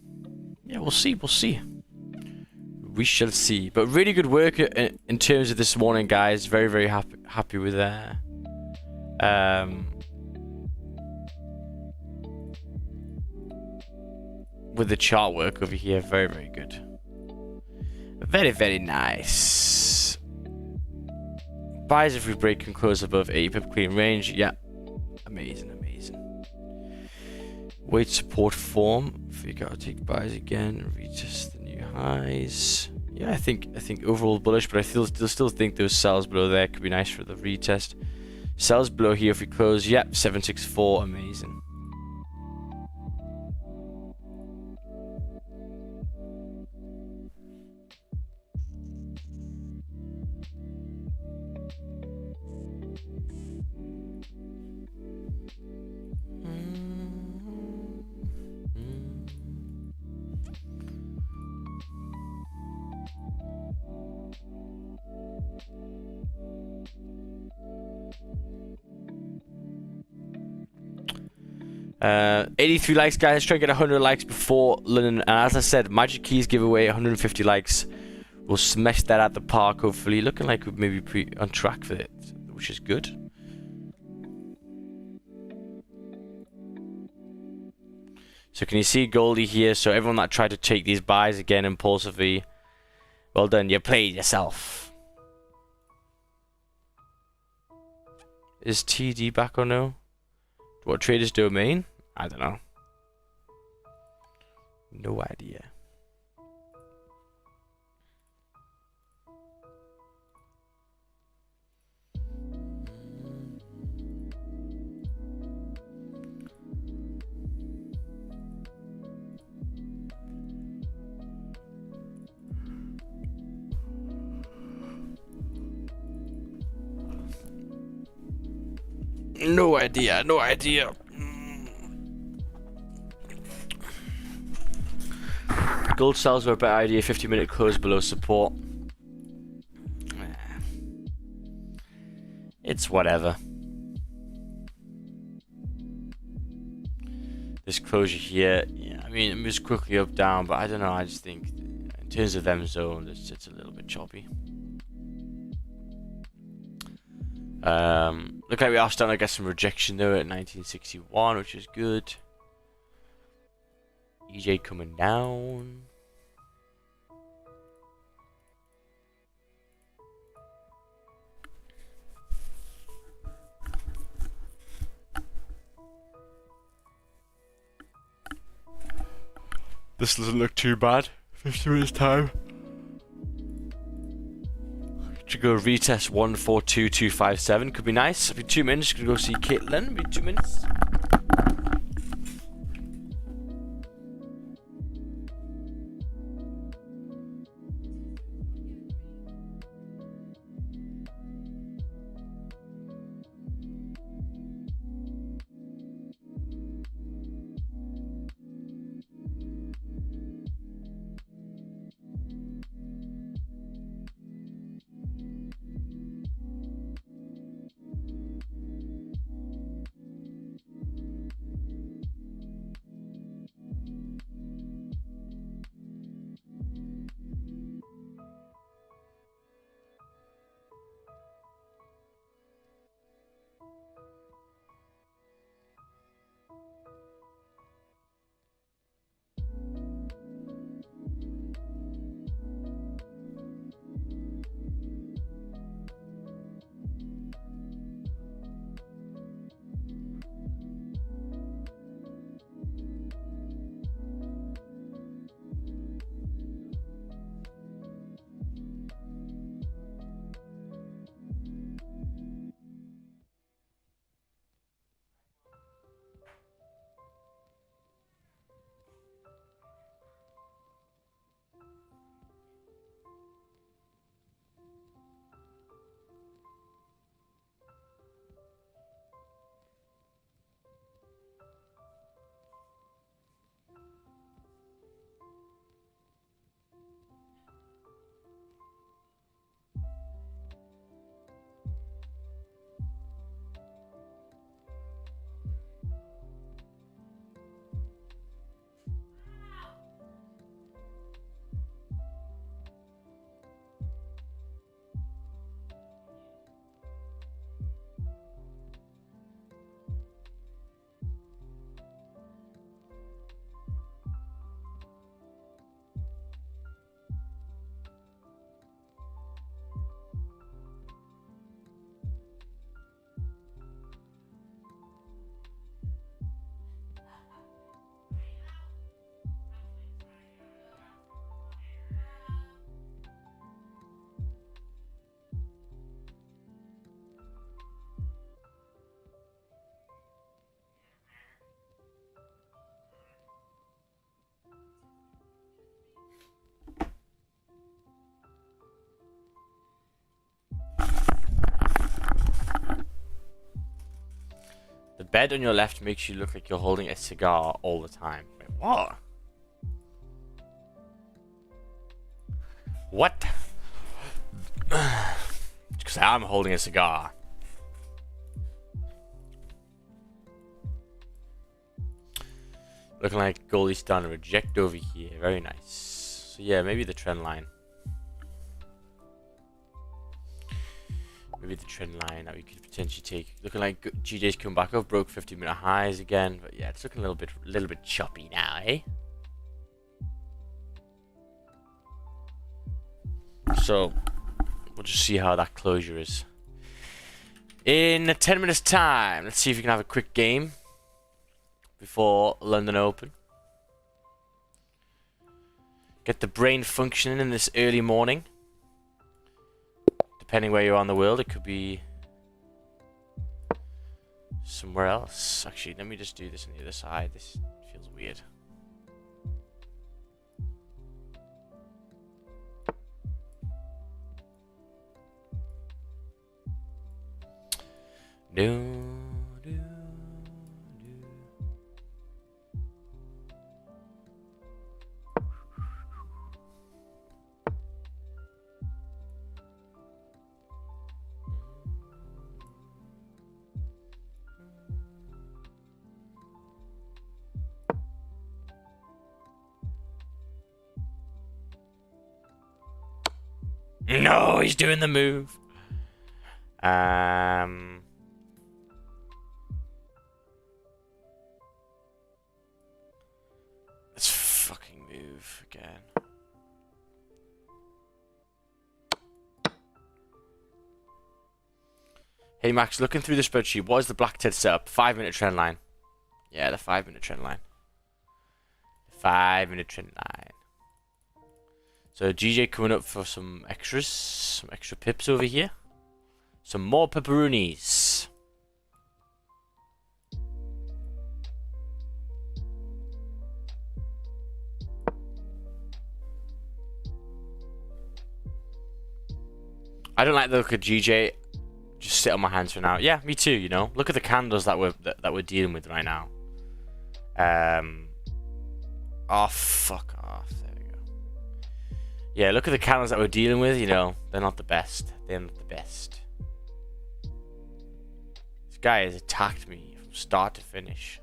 yeah, we'll see. We'll see. We shall see. But really good work in terms of this morning, guys. Very, very happy with that. With the chart work over here, very, very good. Very, very nice. Buys if we break and close above 80 pip clean range. Yeah, amazing, amazing. Wait support form. Figure out take buys again. Retest the new highs. Yeah, I think overall bullish, but I still think those sells below there could be nice for the retest. Sells below here if we close. Yep, 764, amazing. 83 likes, guys. Let's try and get 100 likes before London. And as I said, Magic Keys giveaway, 150 likes. We'll smash that at the park, hopefully. Looking like we're maybe on track for it, which is good. So can you see Goldie here? So everyone that tried to take these buys again impulsively, well done. You played yourself. Is TD back or no? What trader's domain? I don't know. No idea. No idea, no idea. Gold sells were a better idea. 50-minute close below support. It's whatever. This closure here, yeah, I mean, it moves quickly up, down, but I don't know. I just think in terms of them zones, it's a little bit choppy. Look like we are starting to get some rejection though at 1961, which is good. EJ coming down. This doesn't look too bad. 50 minutes time. To go retest 142257 could be nice. It'll be 2 minutes. Gonna go see Caitlin. It'll be 2 minutes. The bed on your left makes you look like you're holding a cigar all the time. Wait, what? What? Because I'm holding a cigar. Looking like goldie's starting to reject over here. Very nice. So yeah, maybe the trend line. Maybe the trend line that we could potentially take. Looking like GJ's come back up, broke 50-minute highs again. But yeah, it's looking a little bit choppy now, eh? So we'll just see how that closure is. In 10 minutes time, let's see if we can have a quick game before London Open. Get the brain functioning in this early morning. Depending where you are in the world, it could be somewhere else. Actually, let me just do this on the other side. This feels weird. No, he's doing the move. Let's fucking move again. Hey Max, looking through the spreadsheet, what is the black ted setup? 5-minute trend line. Yeah, the 5-minute trend line. 5-minute trend line. So GJ coming up for some extras, some extra pips over here. Some more pepperoonies. I don't like the look of GJ. Just sit on my hands for now. Yeah, me too. You know, look at the candles that we're dealing with right now. Oh fuck off. There we go. Yeah, look at the candles that we're dealing with. You know, they're not the best. They're not the best. This guy has attacked me from start to finish.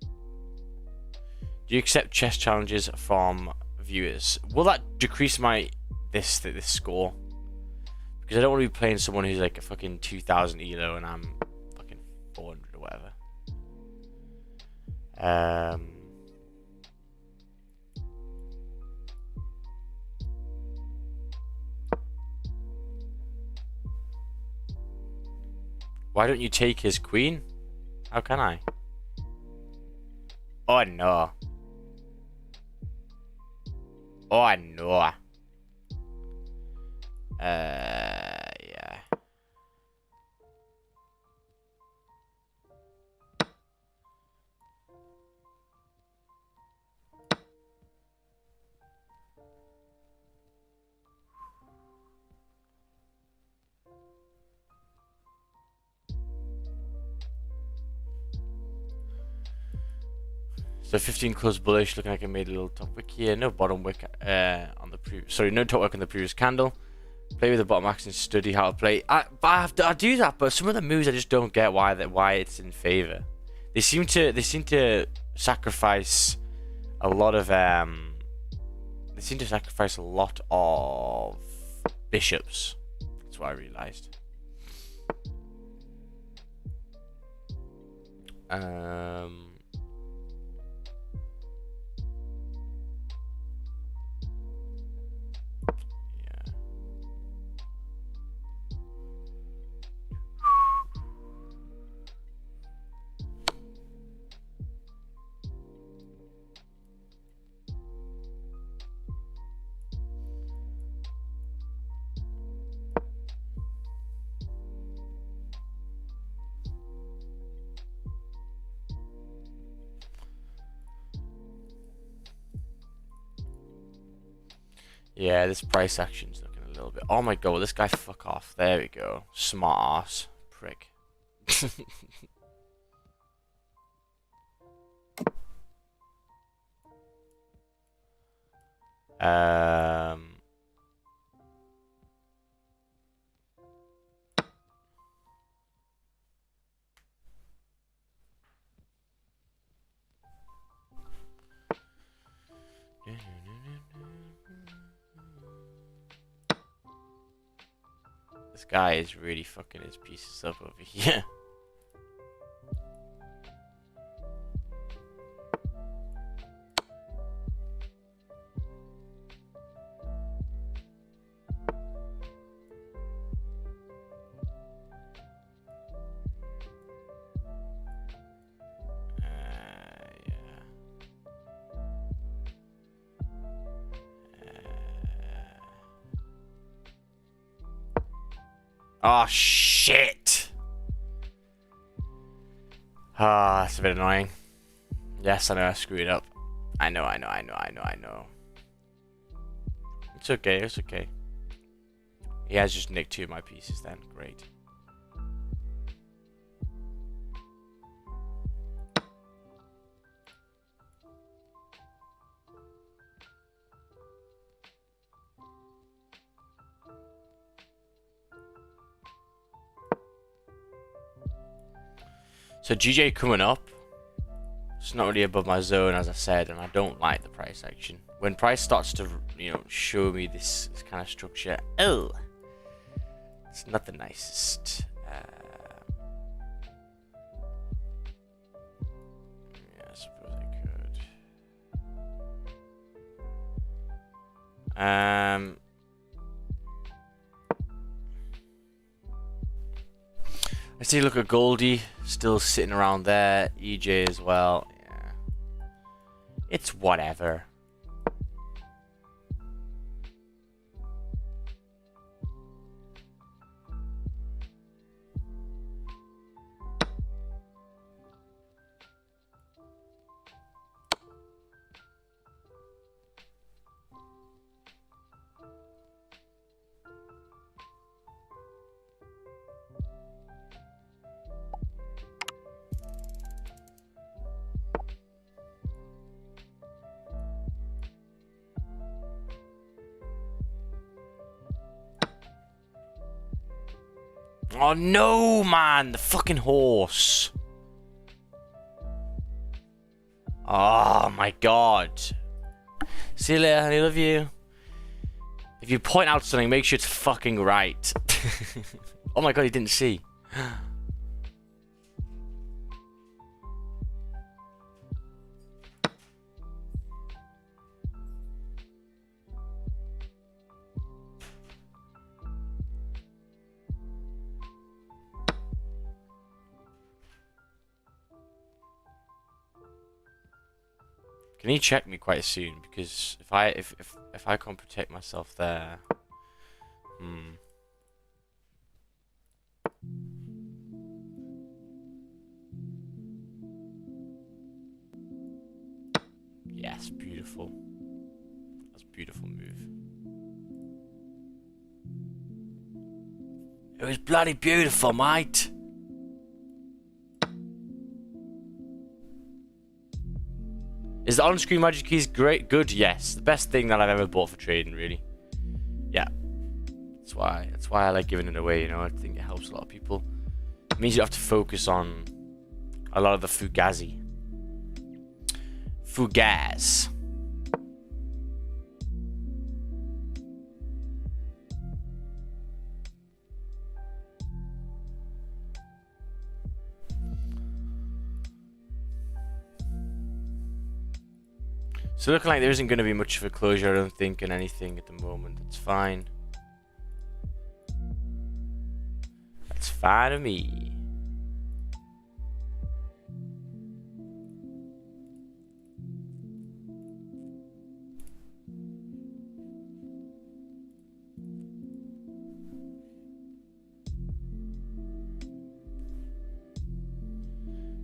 Do you accept chess challenges from viewers? Will that decrease my this score? Because I don't want to be playing someone who's like a fucking 2000 elo and I'm fucking 400 or whatever. Why don't you take his queen? How can I? Oh no. Oh no. Yeah. So 15 close bullish, looking like I made a little top wick here. No bottom wick on the previous. Sorry, no top wick on the previous candle. Play with the bottom axe and study how to play. I do that, but some of the moves I just don't get why it's in favor. They seem to sacrifice a lot of bishops. That's what I realized. Yeah, this price action's looking a little bit. Oh my god, this guy fuck off. There we go. Smart ass prick. This guy is really fucking his pieces up over here. Oh shit! Ah, that's a bit annoying. Yes, I know I screwed up. I know. It's okay, it's okay. He has just nicked 2 of my pieces then. Great. So GJ coming up. It's not really above my zone, as I said, and I don't like the price action. When price starts to, you know, show me this kind of structure, oh, it's not the nicest. Yeah, I suppose I could. I see. Look at Goldie still sitting around there. EJ as well. Yeah, it's whatever. Oh no, man! The fucking horse! Oh my god. See you later, honey, love you. If you point out something, make sure it's fucking right. Oh my god, he didn't see. Can he check me quite soon? Because if I can't protect myself there, Yes, beautiful. That's a beautiful move. It was bloody beautiful, mate. Is the on-screen magic keys great? Good, yes. The best thing that I've ever bought for trading, really. Yeah. That's why I like giving it away, you know. I think it helps a lot of people. It means you have to focus on a lot of the fugazi. Fugaz. So looking like there isn't going to be much of a closure, I don't think, in anything at the moment. It's fine. That's fine to me.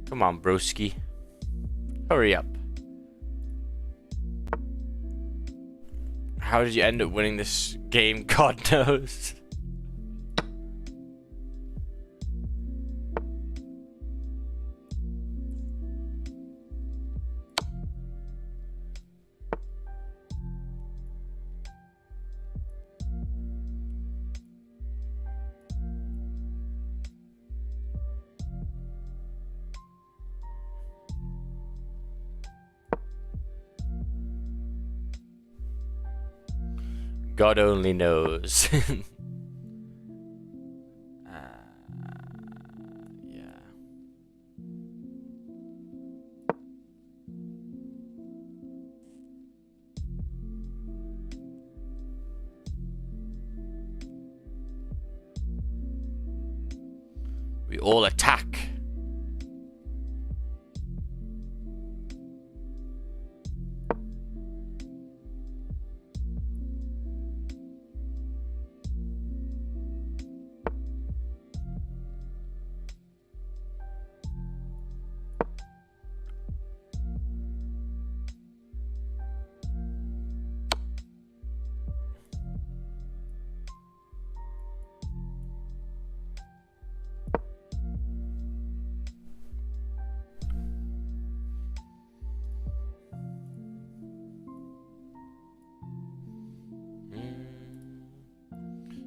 Come on, broski. Hurry up. How did you end up winning this game? God knows. God only knows. We all attack.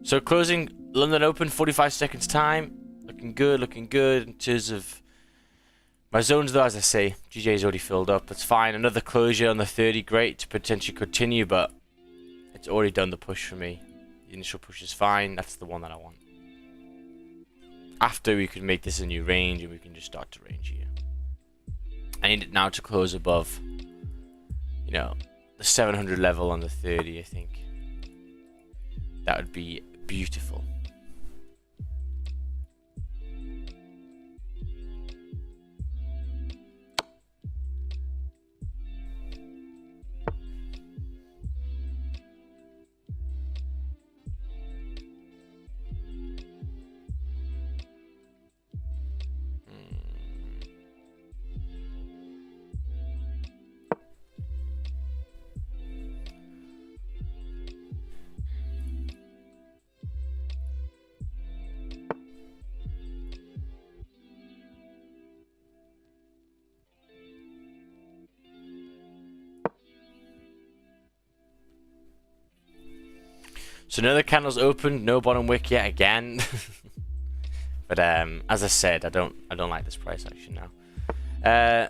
So closing London Open, 45 seconds time. Looking good, looking good in terms of my zones though, as I say. GJ's already filled up, that's fine. Another closure on the 30, great to potentially continue, but it's already done the push for me. The initial push is fine, that's the one that I want. After we can make this a new range and we can just start to range here. I need it now to close above, you know, the 700 level on the 30, I think. That would be beautiful. So another candle's open, no bottom wick yet again. But as I said, I don't like this price action now.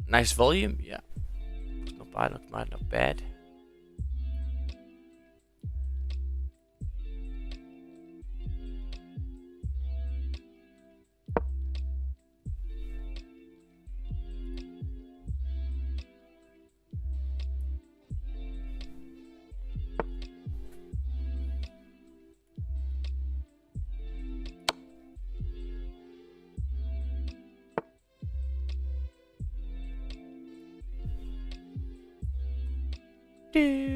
Nice volume, yeah. Not bad, not bad, not bad. Okay.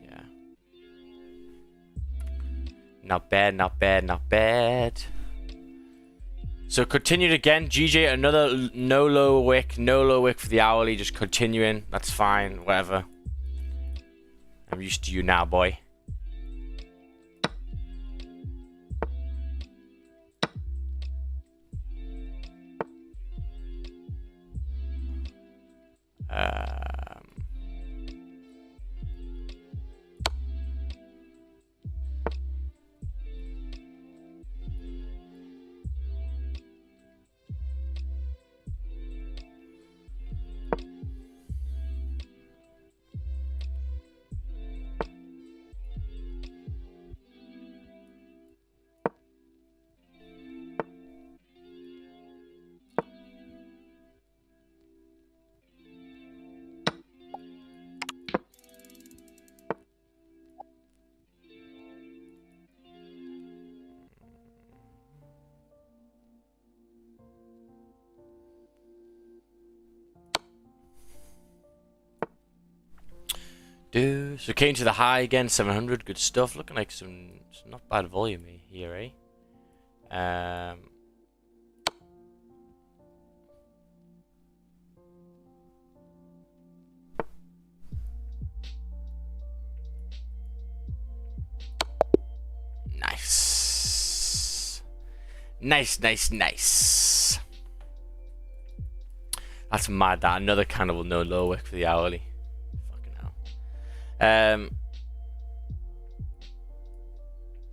Yeah. Not bad, not bad, not bad. So continued again. GJ, another no low wick for the hourly. Just continuing. That's fine. Whatever. I'm used to you now, boy. So came to the high again, 700, good stuff. Looking like some not bad volume here, eh? Nice. Nice. That's mad, that another candle with no low wick for the hourly.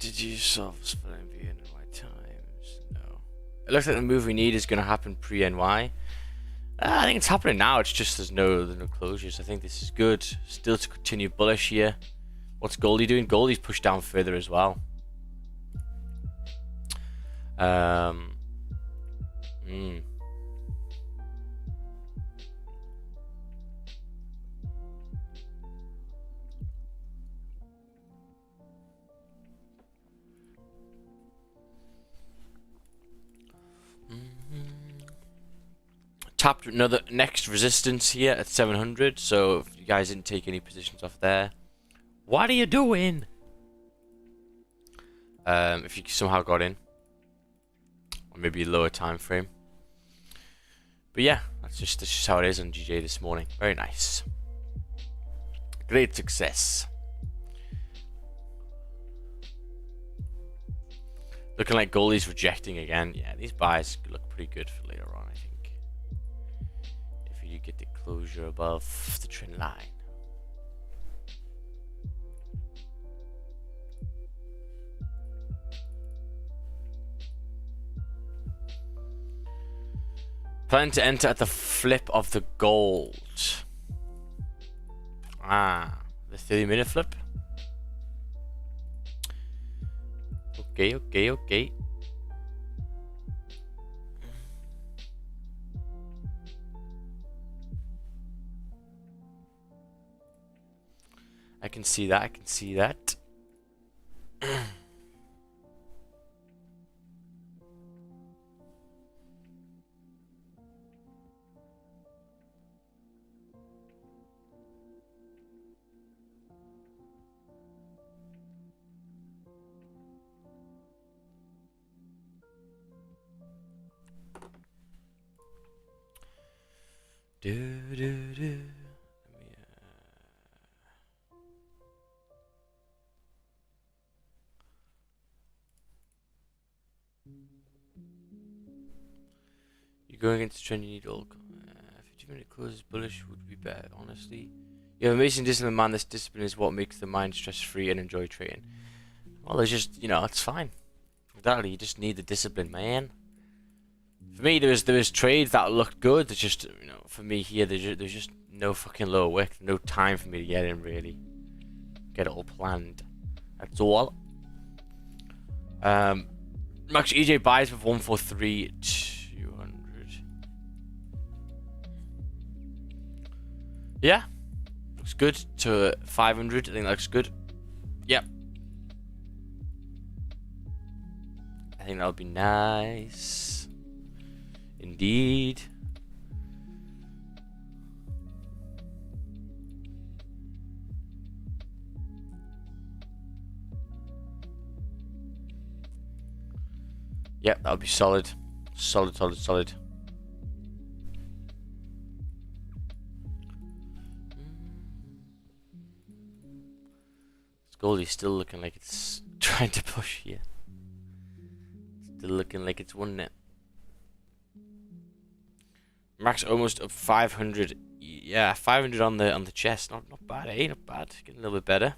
Did you solve this for NV and NY times? No. It looks like the move we need is going to happen pre-NY. I think it's happening now. It's just there's no closures. I think this is good. Still to continue bullish here. What's Goldie doing? Goldie's pushed down further as well. tapped another next resistance here at 700. So if you guys didn't take any positions off there, what are you doing? If you somehow got in, or maybe a lower time frame. But yeah, that's just how it is on GJ this morning. Very nice. Great success. Looking like goalie's rejecting again. Yeah, these buys look pretty good for later on, I think. If you get the closure above the trend line. Plan to enter at the flip of the gold. Ah, the 30-minute flip. Okay. I can see that. Do. Let me, You're going against the trend, you need all. 50-minute closes bullish would be better, honestly. You have amazing discipline, man. This discipline is what makes the mind stress-free and enjoy trading. Well, it's just, it's fine. Exactly, you just need the discipline, man. For me, there was trades that looked good. It's just, for me here, there's just no fucking lower wick, no time for me to get in, really. Get it all planned. That's all. Max EJ buys with 143 200. Yeah, looks good to 500. I think that looks good. Yep. I think that'll be nice. Indeed. Yep, that'll be solid. Solid. This Goldie's still looking like it's trying to push here. Still looking like it's won it. Max almost up 500. Yeah, 500 on the chest. Not bad, eh? Not bad. Getting a little bit better.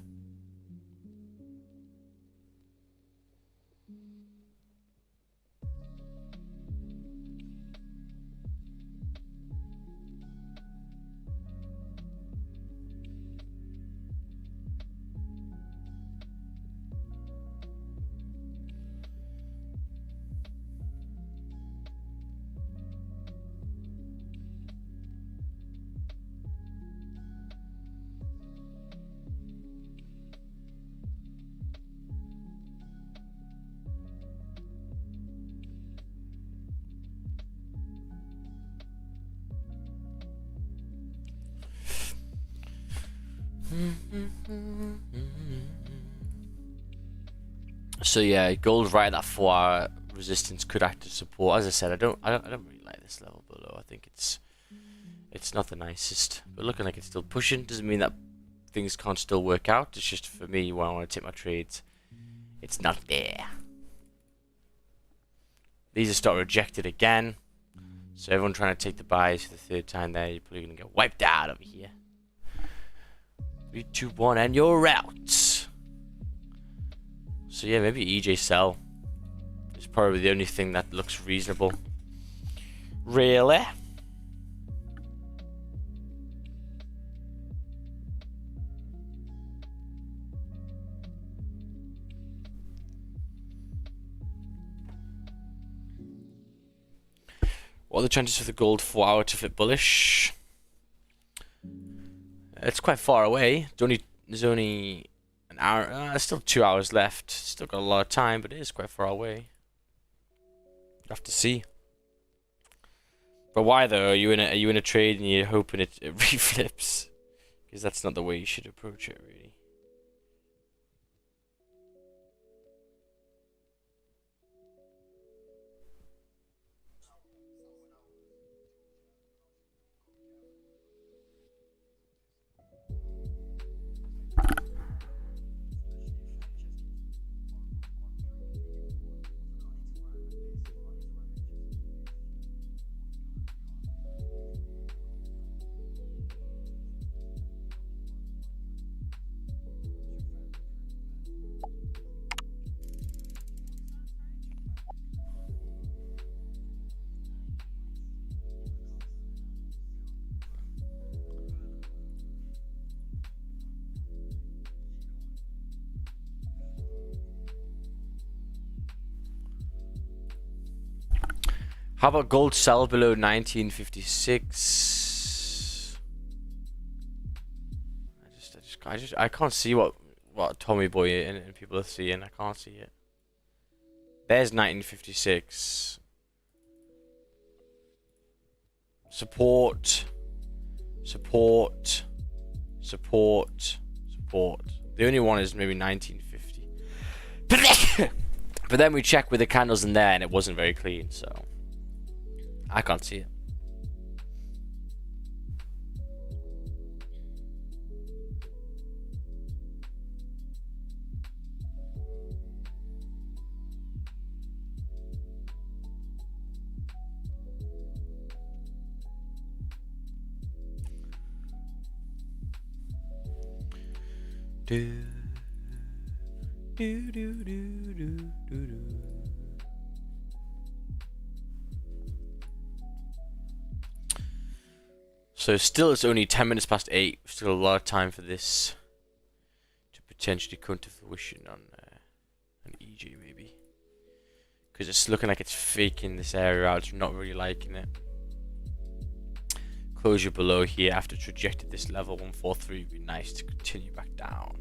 So yeah, gold right at that 4-hour resistance could act as support. As I said, I don't really like this level below. I think it's not the nicest, but looking like it's still pushing doesn't mean that things can't still work out. It's just for me when I want to take my trades, it's not there. These are start rejected again, so everyone trying to take the buys for the third time there, you're probably gonna get wiped out over here. 3, 2, 1, and you're out. So yeah, maybe EJ sell is probably the only thing that looks reasonable. Really? What are the chances for the gold 4-hour to flip bullish? It's quite far away. There's only an hour. There's still 2 hours left. Still got a lot of time, but it is quite far away. You'll have to see. But why though? Are you in a trade and you're hoping it reflips? Because that's not the way you should approach it, really. How about gold sell below 1956? I can't see what Tommy Boy and people are seeing. I can't see it. There's 1956. Support. Support. Support. Support. The only one is maybe 1950. But then we check with the candles in there and it wasn't very clean, so I can't see it. Do do do do do do do. So still it's only 10 minutes past 8. Still a lot of time for this to potentially come to fruition on an EG maybe. Because it's looking like it's faking this area out. It's not really liking it. Closure below here after it rejected this level 143 would be nice to continue back down.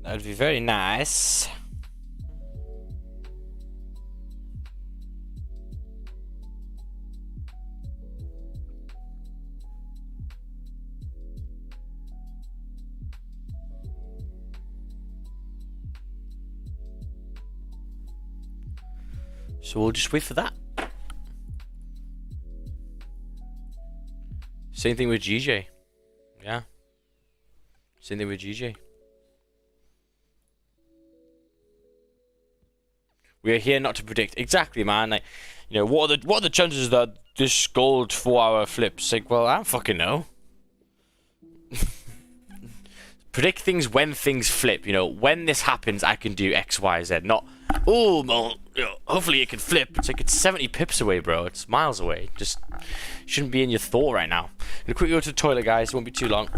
That would be very nice. So we'll just wait for that. Same thing with GJ. Yeah. Same thing with GJ. We are here not to predict. Exactly, man. Like, you know, what are the chances that this gold 4-hour flips? Like, well, I don't fucking know. Predict things when things flip. You know, when this happens, I can do X, Y, Z. Not, oh, well, you know, hopefully it can flip. It's like, it's 70 pips away, bro. It's miles away. Just shouldn't be in your thought right now. I'm gonna quickly go to the toilet, guys. It won't be too long.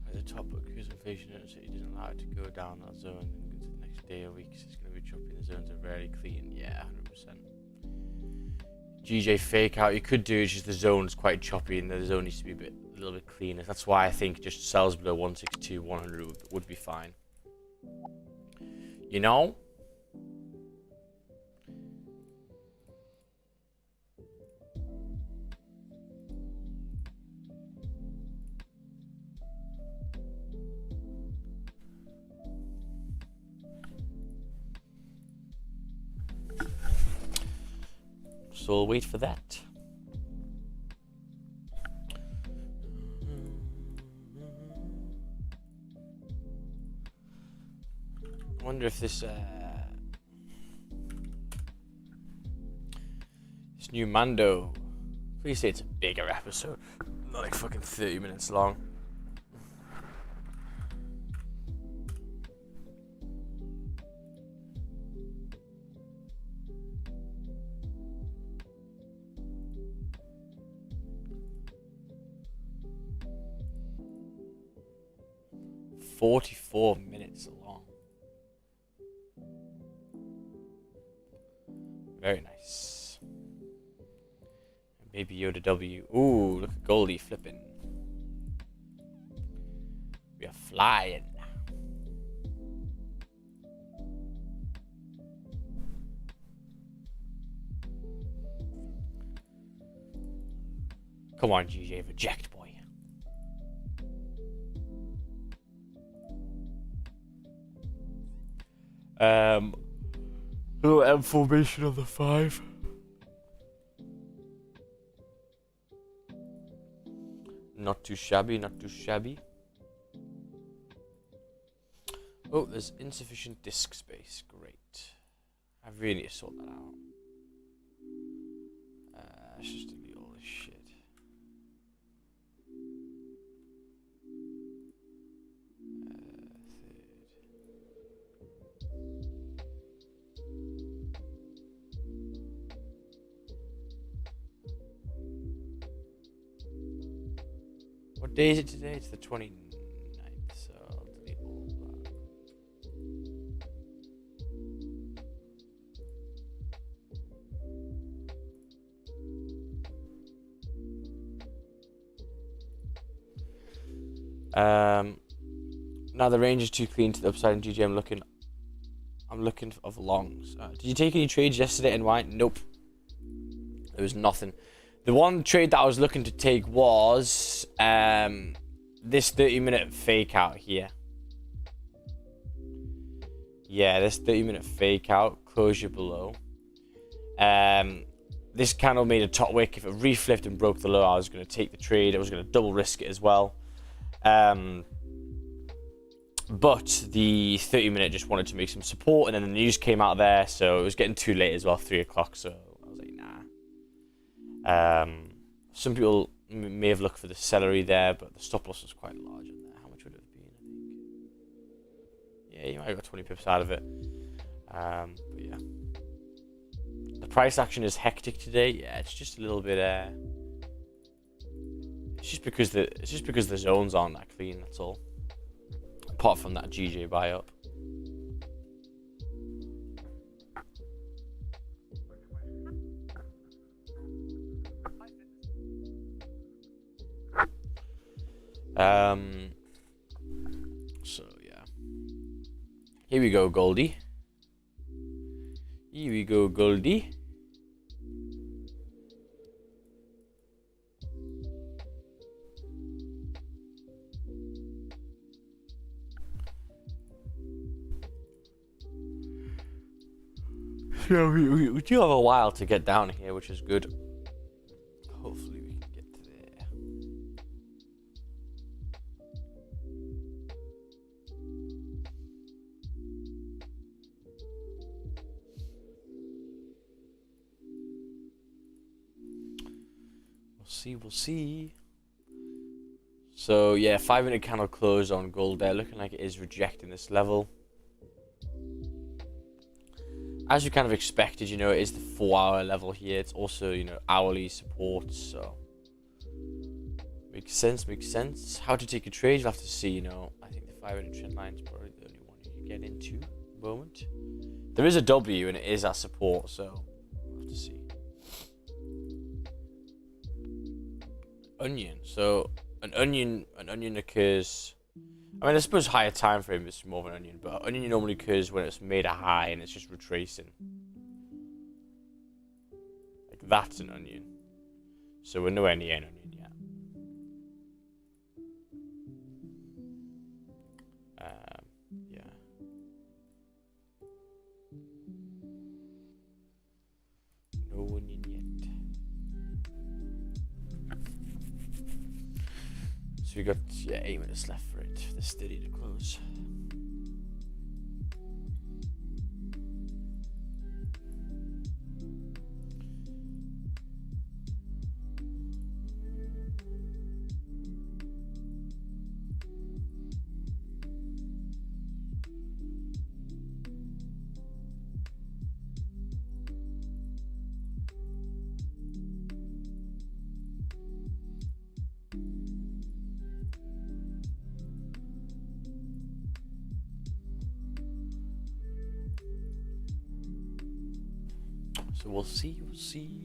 At the top, but because inflation it didn't allow it to go down that zone and into the next day or weeks, it's going to be choppy. The zones are very clean. Yeah, 100%. GJ fake out. You could do it, just the zone's quite choppy and the zone needs to be a little bit cleaner. That's why I think just sells below 162, 100 would be fine. You know? So we'll wait for that. I wonder if this new Mando. Please say it's a bigger episode, not like fucking 30 minutes long. "44 minutes long." Very nice. Baby Yoda W. Ooh, look at Goldie flipping. We are flying. Come on, GJ, reject, boy. Little M formation on the 5. Not too shabby, not too shabby. Oh, there's insufficient disk space. Great. I really need to sort that out. Let's just delete all this shit. What day is it today? It's the 29th, so I'll delete all that. Now the range is too clean to the upside in GG. I'm looking of longs. Did you take any trades yesterday and why? Nope. There was nothing. The one trade that I was looking to take was this 30-minute fake out here. Yeah, this 30-minute fake out, closure below. This candle made a top wick. If it reflipped and broke the low, I was going to take the trade. I was going to double risk it as well. But the 30-minute just wanted to make some support, and then the news came out there, so it was getting too late as well, 3 o'clock, so I was like, nah. Some people may have looked for the celery there, but the stop loss was quite large on there. How much would it have been, I think? Yeah, you might have got 20 pips out of it. But yeah. The price action is hectic today. Yeah, it's just a little bit it's just because the zones aren't that clean, that's all. Apart from that GJ buy up. So yeah. Here we go, Goldie. Here we go, Goldie. Yeah, we do have a while to get down here, which is good. Hopefully we can get to there. We'll see. So yeah, 5-minute candle close on gold there, looking like it is rejecting this level. As you kind of expected, you know, it is the 4-hour level here. It's also, you know, hourly support, so Makes sense, makes sense. How to take a trade, you'll have to see, you know. I think the 500 trend line is probably the only one you can get into at the moment. There is a W and it is at support, so we'll have to see. Onion. So an onion occurs. I mean, I suppose higher time frame is more of an onion, but onion normally occurs when it's made a high and it's just retracing. Like that's an onion. So we're nowhere near an onion yet. Yeah. No onion yet. So we got 8 minutes left for it. The steady to close. So we'll see, we'll see.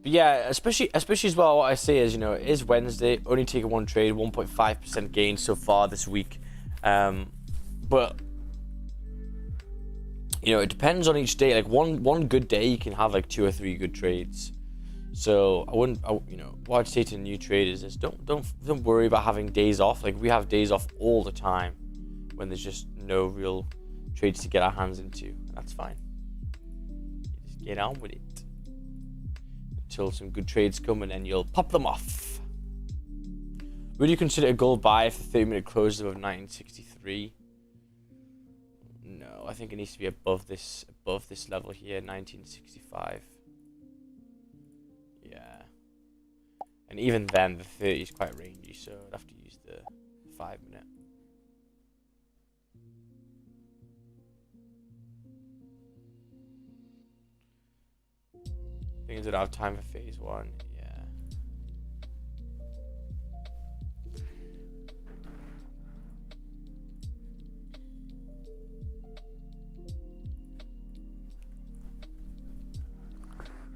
But yeah, especially as well, what I say is, you know, it is Wednesday, only taking one trade, 1.5% gain so far this week. But you know, it depends on each day. Like one good day, you can have like 2 or 3 good trades. So you know, what I'd say to new traders is don't worry about having days off. Like we have days off all the time when there's just no real trades to get our hands into. That's fine. You just get on with it until some good trades come, and then you'll pop them off. Would you consider a gold buy if the 30-minute closes above 1963? No, I think it needs to be above this level here, 1965. Yeah. And even then, the 30 is quite rangy, so I'd have to use the 5-minute. Things that have time for phase 1. Yeah.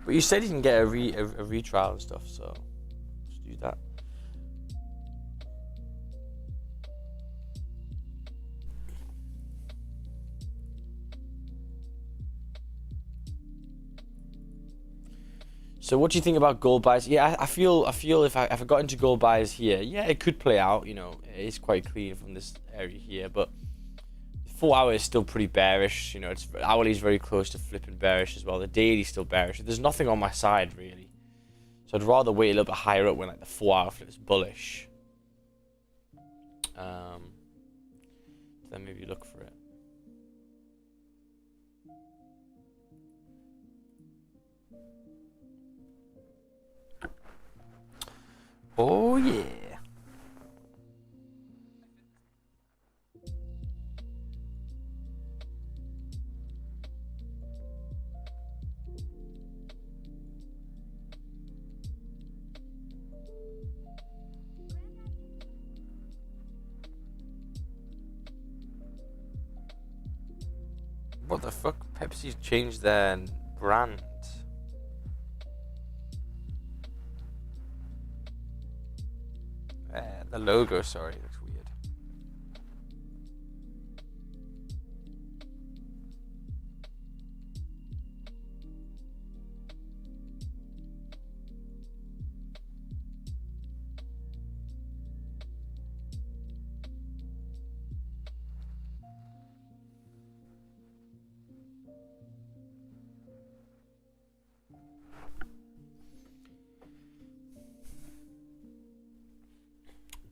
But you said you can get a retrial and stuff, so let's do that. So what do you think about gold buys? Yeah, I feel if I got into gold buys here, yeah, it could play out. You know, it is quite clean from this area here, but 4 hours is still pretty bearish. You know, it's hourly is very close to flipping bearish as well. The daily is still bearish. There's nothing on my side really, so I'd rather wait a little bit higher up when like the 4-hour flip is bullish. Then maybe look for it. Oh yeah. What the fuck? Pepsi's changed their brand. The logo, sorry, looks weird.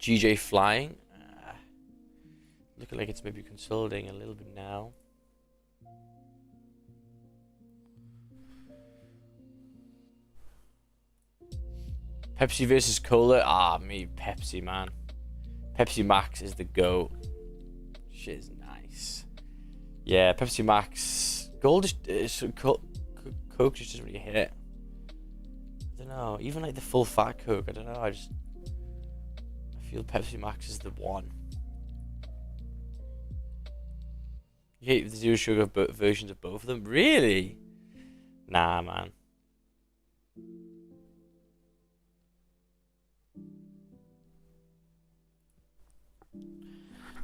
GJ flying. Looking like it's maybe consolidating a little bit now. Pepsi versus Cola. Ah, me Pepsi, man. Pepsi Max is the GOAT. Shit is nice. Yeah, Pepsi Max. Gold is Coke just doesn't really hit it. I don't know. Even like the full fat Coke, I don't know. I feel Pepsi Max is the one. You hate the zero sugar versions of both of them? Really? Nah, man.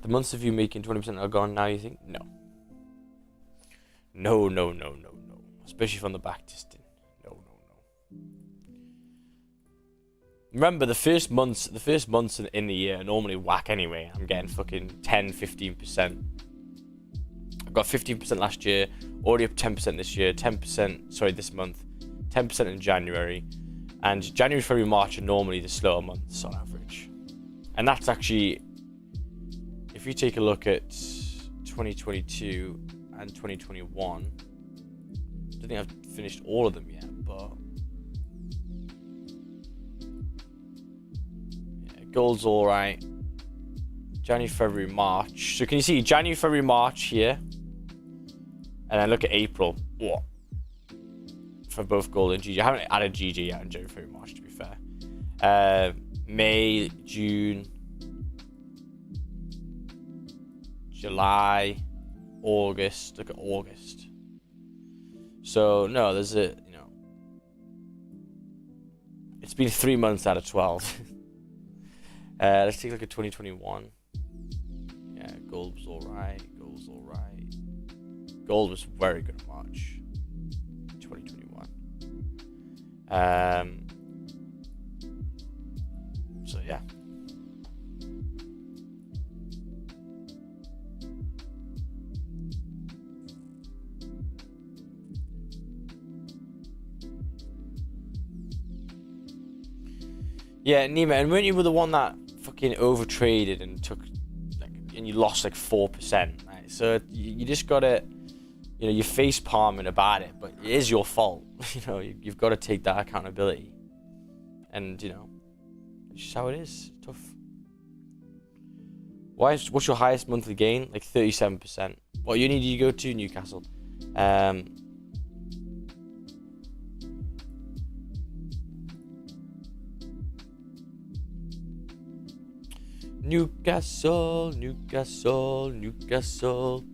The months of you making 20% are gone now, you think? No. No. Especially from the back distant. No. Remember, the first months in the year are normally whack anyway. I'm getting fucking 10, 15%. I got 15% last year, already up 10% this year, 10%, sorry, this month, 10% in January. And January, February, March are normally the slower months on average. And that's actually, if you take a look at 2022 and 2021, I don't think I've finished all of them yet, but yeah, gold's all right. January, February, March. So can you see January, February, March here? And then look at April. What? For both gold and GG. I haven't added GG yet in January, February, March, to be fair. May, June, July, August. Look at August. So, no, there's a, you know, it's been 3 months out of 12. Let's take a look at 2021. Yeah, gold was alright. Gold was very good in March 2021. So yeah. Yeah, Nima, and weren't you the one that fucking overtraded and took, like, and you lost like 4%, right? So you just gotta, you know, you're face palming about it, but it is your fault. You know, you've got to take that accountability. And, you know, it's just how it is. It's tough. What's your highest monthly gain? Like 37%. What uni did you go to? Newcastle. Newcastle.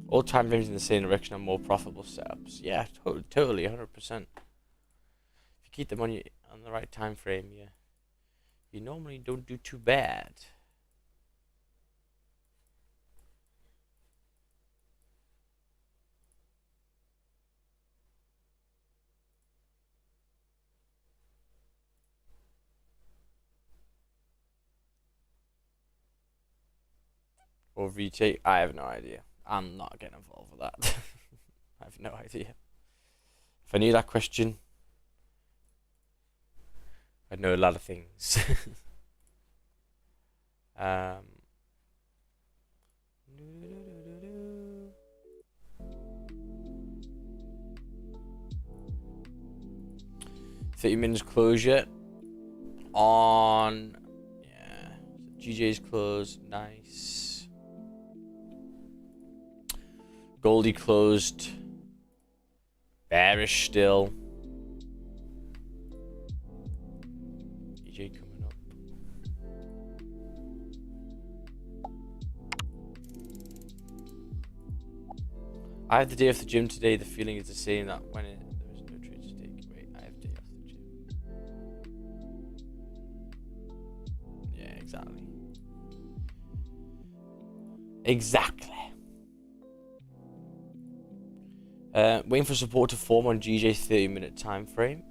All time frames in the same direction are more profitable setups. Yeah, totally, 100%. If you keep them on the right time frame, yeah, you normally don't do too bad. Or retake, I have no idea. I'm not getting involved with that. I have no idea. If I knew that question, I'd know a lot of things. 30 minutes closure on, yeah, GJ's closed, nice. Goldie closed bearish still. GJ coming up. I have the day off the gym today. The feeling is the same that when there is no trade to take. Wait, I have day off the gym. Yeah, exactly. Waiting for support to form on GJ's 30-minute time frame.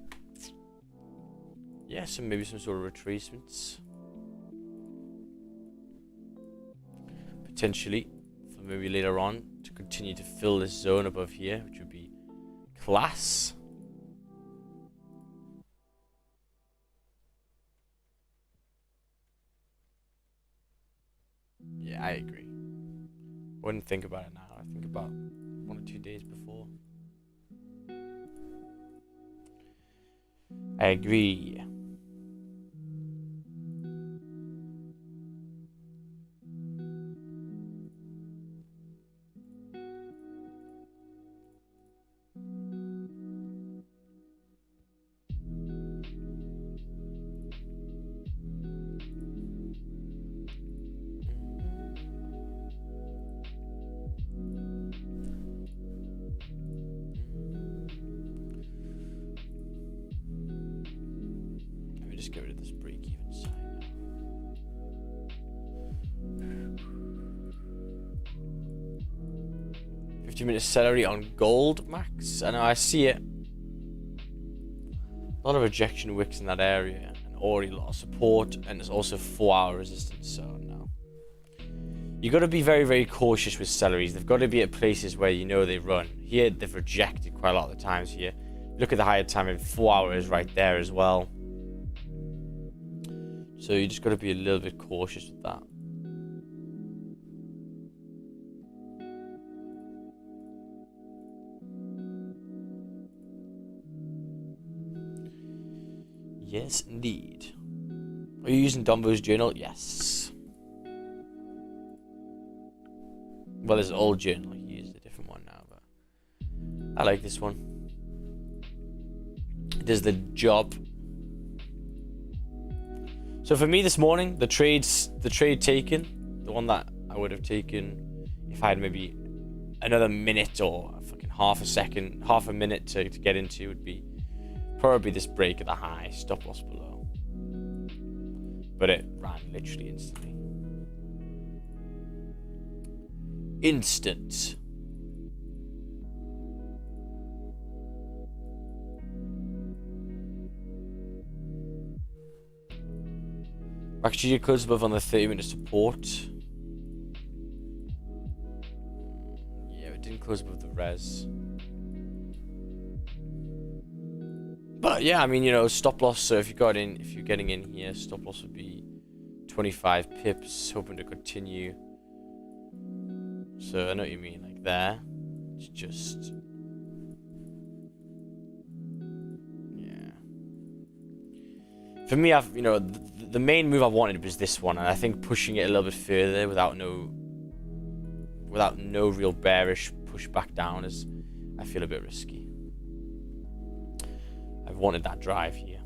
Yeah, so maybe some sort of retracements. Potentially. for maybe later on to continue to fill this zone above here, which would be class. Yeah, I agree. Wouldn't think about it now. I think about 1 or 2 days before. I agree. Just get rid of this break-even sign now. 50-minute celery on gold, Max. I know, I see it. A lot of rejection wicks in that area, and already a lot of support, and there's also 4-hour resistance, so no. You got to be very, very cautious with celeries. They've got to be at places where you know they run. Here, they've rejected quite a lot of the times here. Look at the higher time, and 4 hours right there as well. So you just got to be a little bit cautious with that. Yes, indeed. Are you using Dombo's journal? Yes. Well, there's an old journal. He used a different one now, but I like this one. It does the job. So for me this morning, the trade taken, the one that I would have taken if I had maybe another minute or fucking half a minute to get into, would be probably this break at the high, stop loss below. But it ran literally instantly. Instant. Actually, it closed above on the 30-minute support. Yeah, it didn't close above the res. But yeah, I mean, you know, stop loss. So if you're getting in here, stop loss would be 25 pips, hoping to continue. So I know what you mean, like there. It's just, yeah. For me, the main move I wanted was this one, and I think pushing it a little bit further without no real bearish push back down is, I feel, a bit risky. I've wanted that drive here.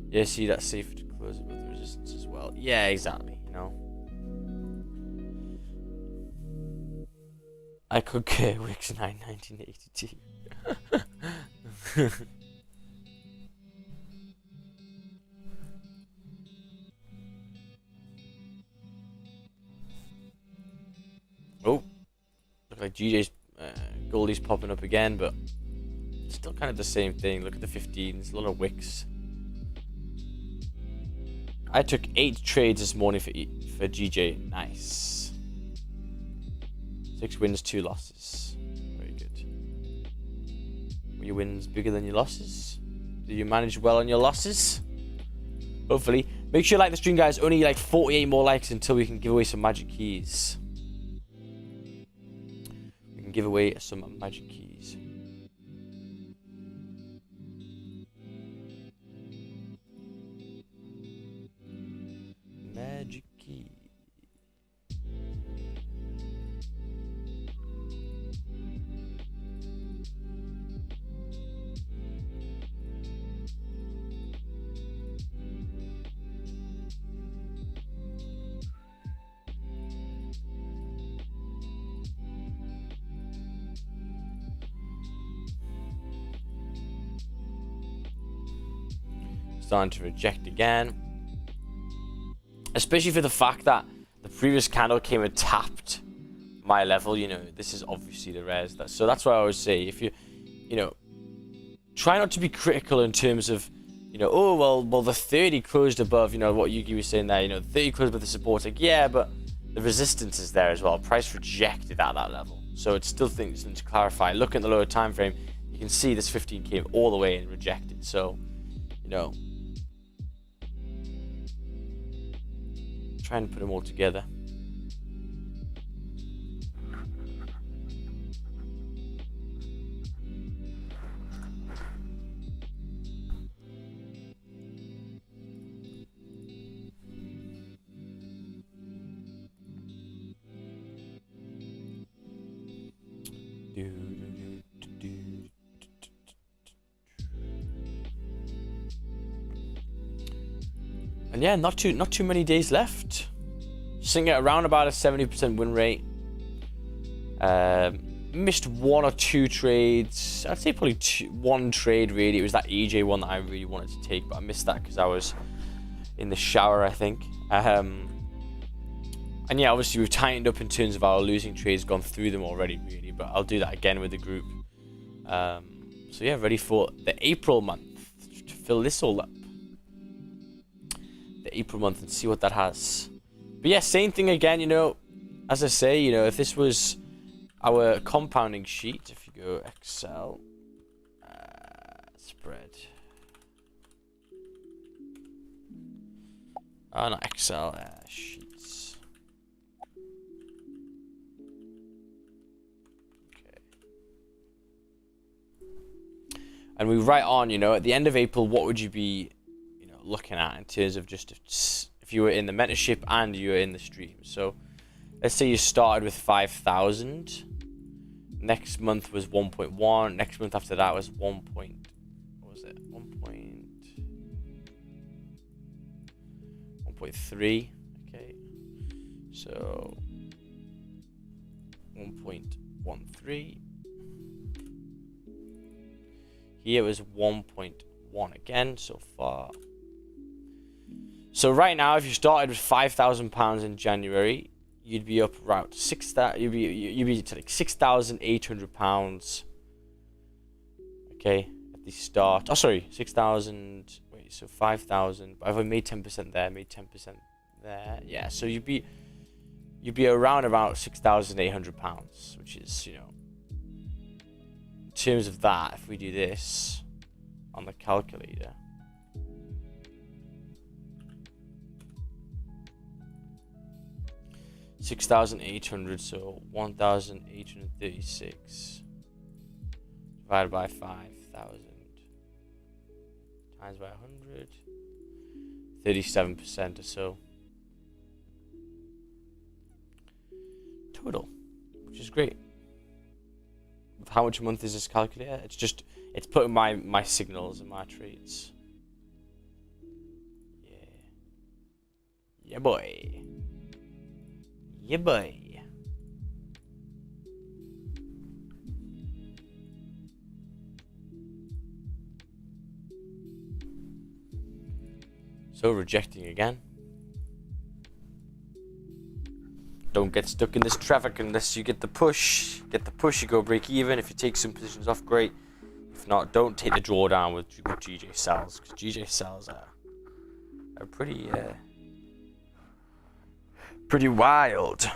Yeah, see, that's safer to close it with the resistance as well. Yeah, exactly, you know. I could get Wix 9 1982. Oh, look like GJ's Goldie's popping up again, but it's still kind of the same thing. Look at the 15s, a lot of wicks. I took 8 trades this morning for GJ. Nice. 6 wins, 2 losses. Very good. Were your wins bigger than your losses? Do you manage well on your losses? Hopefully. Make sure you like the stream, guys. Only like 48 more likes until we can give away some magic keys. We can give away some magic keys. Magic key. Starting to reject again, especially for the fact that the previous candle came and tapped my level. You know, this is obviously the res. So that's why I always say, if you know, try not to be critical in terms of, you know, oh well the 30 closed above, you know, what Yuki was saying there, you know, the 30 closed above the support. Like, yeah, but the resistance is there as well. Price rejected at that level, so it's still things to clarify. Looking at the lower time frame, you can see this 15 came all the way and rejected. So, you know, trying to put them all together. And yeah, not too many days left. Sitting at around about a 70% win rate. Missed one or two trades. I'd say probably one trade really. It was that EJ one that I really wanted to take, but I missed that because I was in the shower, I think. And yeah, obviously we've tightened up in terms of our losing trades, gone through them already really, but I'll do that again with the group. So yeah, ready for the April month to fill this all up. The April month and see what that has. But yeah, same thing again, you know, as I say, you know, if this was our compounding sheet, if you go Excel, spread. Oh, not Excel, sheets. Okay. And we write on, you know, at the end of April, what would you be, you know, looking at in terms of just if you were in the mentorship and you were in the stream. So let's say you started with 5,000. Next month was 1.1. Next month after that was 1. What was it? 1.3. Okay. So 1.13. Here was 1.1 again so far. So right now, if you started with £5,000 in January, you'd be up around you'd be to like £6,800. Okay, at the start. Oh, sorry, 6,000. Wait, so 5,000. I've only made 10% there. Made 10% there. Yeah, so you'd be around about £6,800, which is, you know, in terms of that, if we do this on the calculator. $6,800, so 1,836 divided by 5,000 times by 100, 37% or so total, which is great. How much a month is this calculator? It's putting my signals and my trades. Yeah boy. Yeah, boy. So rejecting again. Don't get stuck in this traffic unless you get the push. Get the push, you go break even. If you take some positions off, great. If not, don't take the drawdown with GJ sells, because GJ sells are pretty wild.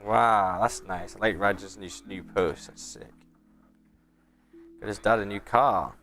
Wow, that's nice. I like Raj's new post. That's sick. Got his dad a new car.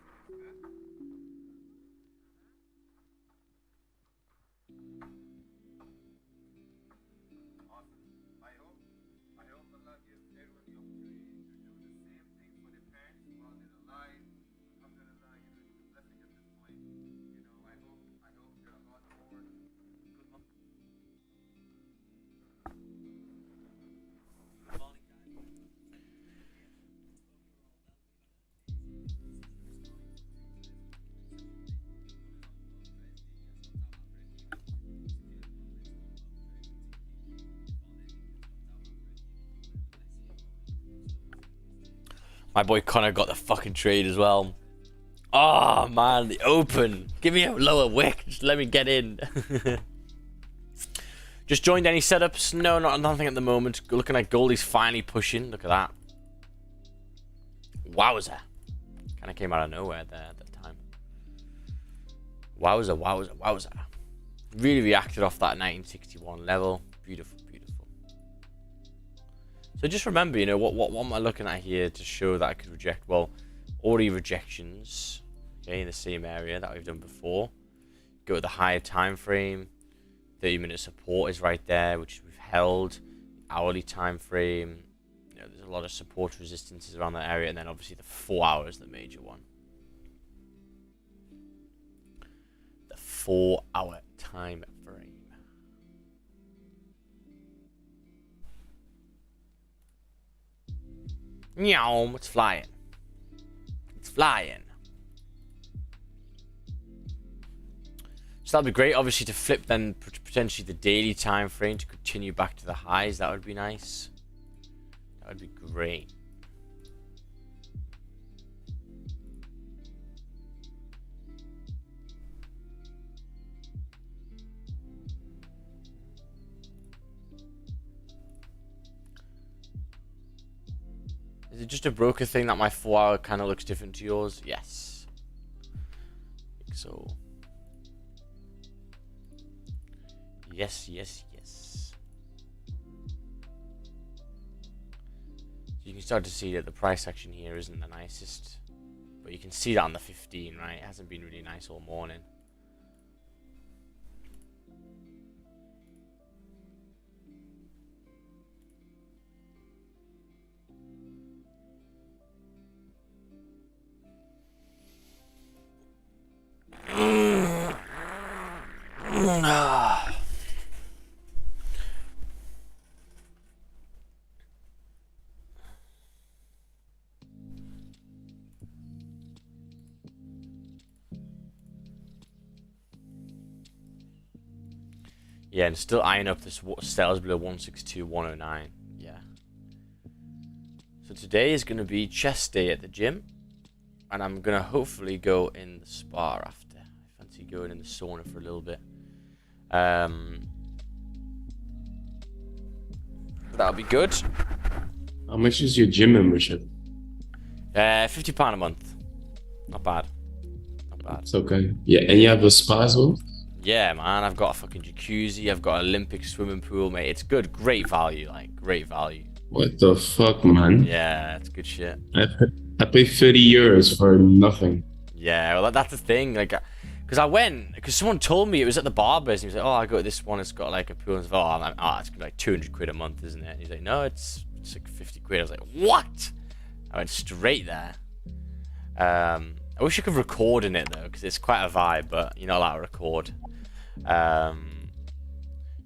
My boy Connor got the fucking trade as well. Oh man, the open. Give me a lower wick. Just let me get in. Just joined any setups? No, nothing at the moment. Looking like Goldie's finally pushing. Look at that. Wowza. Kind of came out of nowhere there at that time. Wowza, wowza, wowza. Really reacted off that 1961 level. Beautiful, beautiful. So just remember, you know, what am I looking at here to show that I could reject? Well, already rejections. Okay, in the same area that we've done before. Go to the higher time frame. 30-minute support is right there, which we've held. Hourly time frame. You know, there's a lot of support resistances around that area, and then obviously the 4 hours, the major one. The 4-hour time frame. Meow, it's flying. It's flying. So that'd be great, obviously, to flip then potentially the daily time frame to continue back to the highs. That would be nice. That would be great. Is it just a broker thing that my 4-hour kind of looks different to yours? Yes. I think so. Yes, yes, yes. You can start to see that the price action here isn't the nicest. But you can see that on the 15, right? It hasn't been really nice all morning. Yeah, and still eyeing up this sales below 162.109. Yeah. So today is going to be chest day at the gym. And I'm going to hopefully go in the spa after. I fancy going in the sauna for a little bit. That'll be good. How much is your gym membership? £50 a month. Not bad. Not bad. It's okay. Yeah, and you have a spa as well? Yeah, man, I've got a fucking jacuzzi, I've got an Olympic swimming pool, mate. It's good, great value, like, great value. What the fuck, man? Yeah, it's good shit. I pay 30 euros for nothing. Yeah, well, that's the thing, like, because someone told me it was at the barber's, and he was like, oh, I go to this one, it's got, like, a pool, and I was like, oh, it's gonna be like 200 quid a month, isn't it? And he's like, no, it's like 50 quid. I was like, what? I went straight there. I wish I could record in it, though, because it's quite a vibe, but you're not allowed to record. But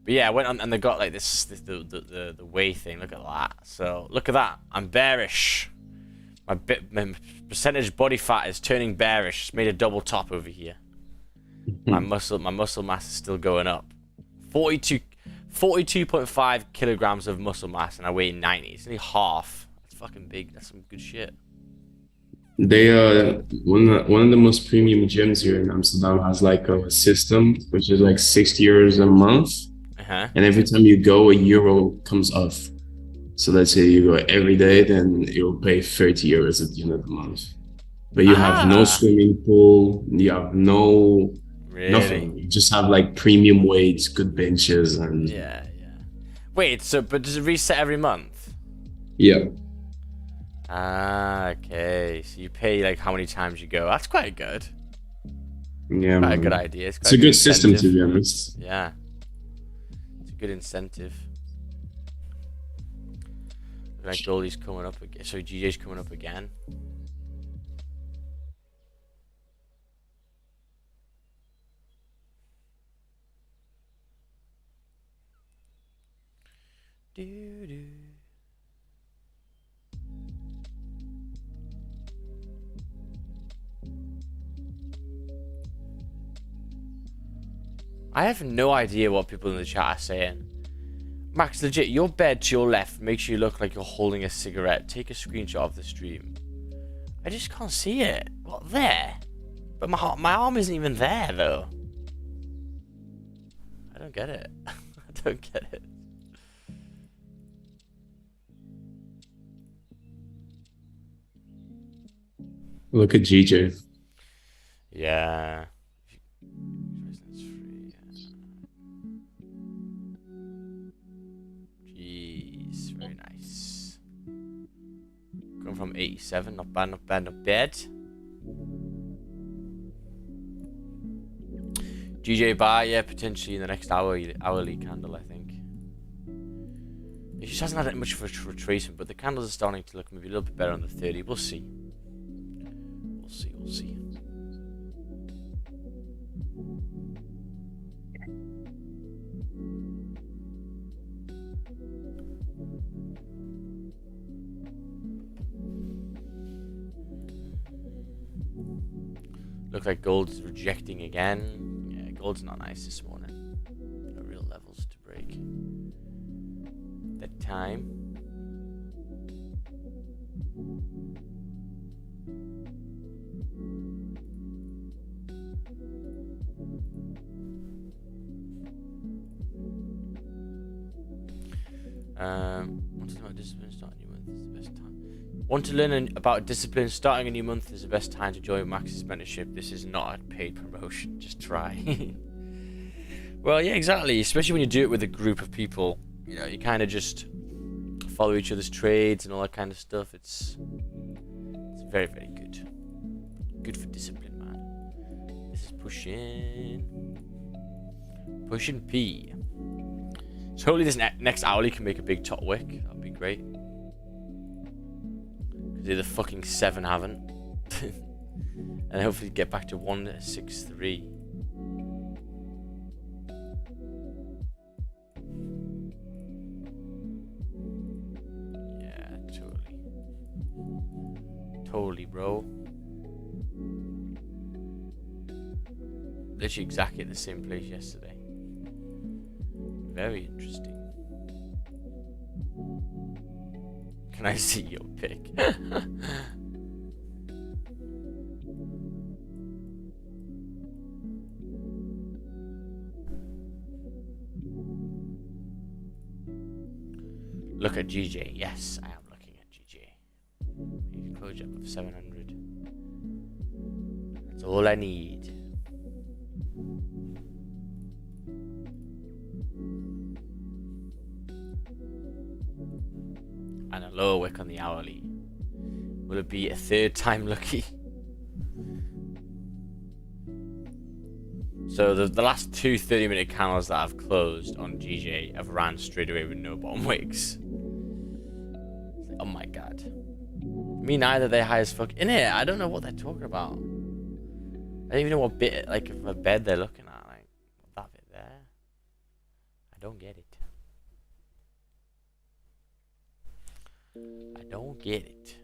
yeah, I went on and they got like the way thing. Look at that. So look at that. I'm bearish. My percentage body fat is turning bearish. It's made a double top over here. My muscle mass is still going up. 42.5 kilograms of muscle mass, and I weigh 90. It's only half. That's fucking big. That's some good shit. They one of the most premium gyms here in Amsterdam has like a system which is like 60 euros a month, and every time you go, €1 comes off. So let's say you go every day, then you'll pay 30 euros at the end of the month. But you have no swimming pool, you have no nothing. You just have like premium weights, good benches, and yeah. Wait, so but does it reset every month? Yeah. Ah, okay. So you pay like how many times you go. That's quite good. Yeah, quite a good idea. It's a good system, to be honest. Yeah. It's a good incentive. Like Goldie's coming up again. Sorry, GJ's coming up again. Doo-doo. I have no idea what people in the chat are saying. Max, legit, your bed to your left makes you look like you're holding a cigarette. Take a screenshot of the stream. I just can't see it. What, there? But my arm isn't even there, though. I don't get it. I don't get it. Look at GJ. Yeah. Jeez, very nice. Going from 87, not bad, not bad, not bad. GJ buy, yeah, potentially in the next hourly candle, I think. It just hasn't had that much of a retracement, but the candles are starting to look maybe a little bit better on the 30. We'll see. We'll see, we'll see. Looks like gold's rejecting again. Yeah, gold's not nice this morning. No real levels to break. That time. Want to learn about discipline starting a new month is the best time to join Max's mentorship. This is not a paid promotion, just try. Well, yeah, exactly, especially when you do it with a group of people. You know, you kind of just follow each other's trades and all that kind of stuff. It's very, very good. Good for discipline, man. This is pushing P. So hopefully this next hourly can make a big top wick. That'd be great. Because the fucking 7 haven't. And hopefully get back to 163. Yeah, totally. Totally, bro. Literally exactly at the same place yesterday. Very interesting. Can I see your pic? Look at GJ. Yes, I am looking at GJ. Close up of 700. That's all I need. And a lower wick on the hourly. Will it be a third time lucky? So the last two 30-minute candles that I've closed on GJ have ran straight away with no bottom wicks. Oh my god. Me neither, they're high as fuck. Innit? I don't know what they're talking about. I don't even know what bit, like, of a bed they're looking at. Like, that bit there. I don't get it. I don't get it.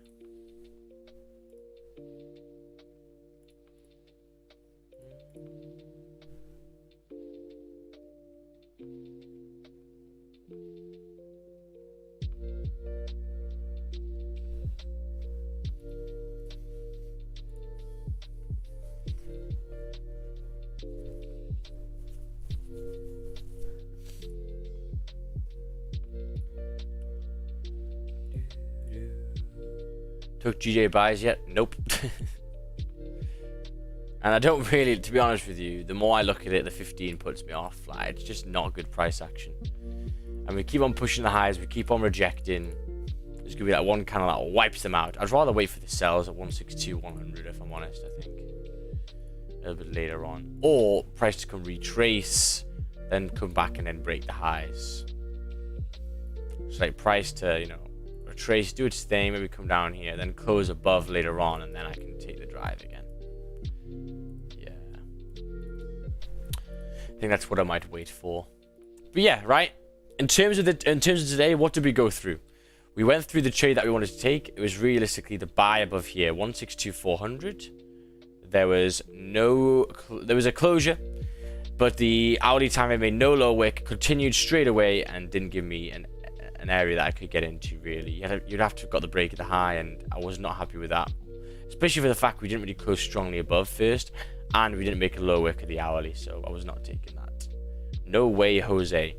Took GJ buys yet? Nope. And I don't really, to be honest with you, the more I look at it, the 15 puts me off. Like, it's just not good price action. And we keep on pushing the highs, we keep on rejecting. There's gonna be that one candle that wipes them out. I'd rather wait for the sells at 162, 100 if I'm honest, I think. A little bit later on. Or price to come retrace, then come back and then break the highs. So like price to, you know, retrace, do its thing, maybe come down here, then close above later on, and then I can take the drive again. Yeah. I think that's what I might wait for. But yeah, right? In terms of today, what did we go through? We went through the trade that we wanted to take. It was realistically the buy above here, 162,400. There was a closure, but the hourly time frame made no low wick, continued straight away, and didn't give me an area that I could get into, really. You'd have to have got the break at the high, and I was not happy with that. especially for the fact we didn't really close strongly above first, and we didn't make a low wick of the hourly, so I was not taking that. No way, Jose.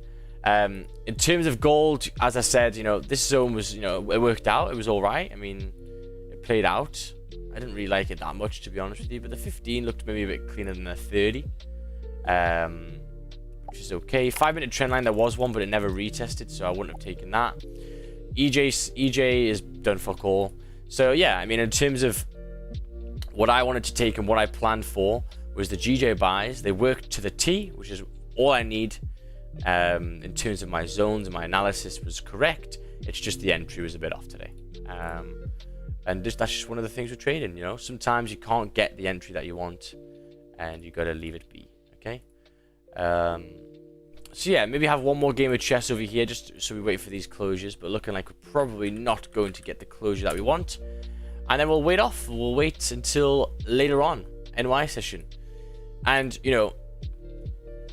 In terms of gold, as I said, you know, this zone was, you know, it worked out. It was all right. I mean, it played out. I didn't really like it that much, to be honest with you, but the 15 looked maybe a bit cleaner than the 30, which is okay. 5-minute trend line, there was one, but it never retested, so I wouldn't have taken that. EJ is done fuck all. So yeah, I mean, in terms of what I wanted to take and what I planned for was the GJ buys. They worked to the T, which is all I need. In terms of my zones and my analysis was correct. It's just the entry was a bit off today. And that's just one of the things with trading, you know. Sometimes you can't get the entry that you want, and you gotta leave it be. Okay. So yeah, maybe have one more game of chess over here, just so we wait for these closures. But looking like we're probably not going to get the closure that we want, and then we'll wait off. We'll wait until later on, NY session, and you know.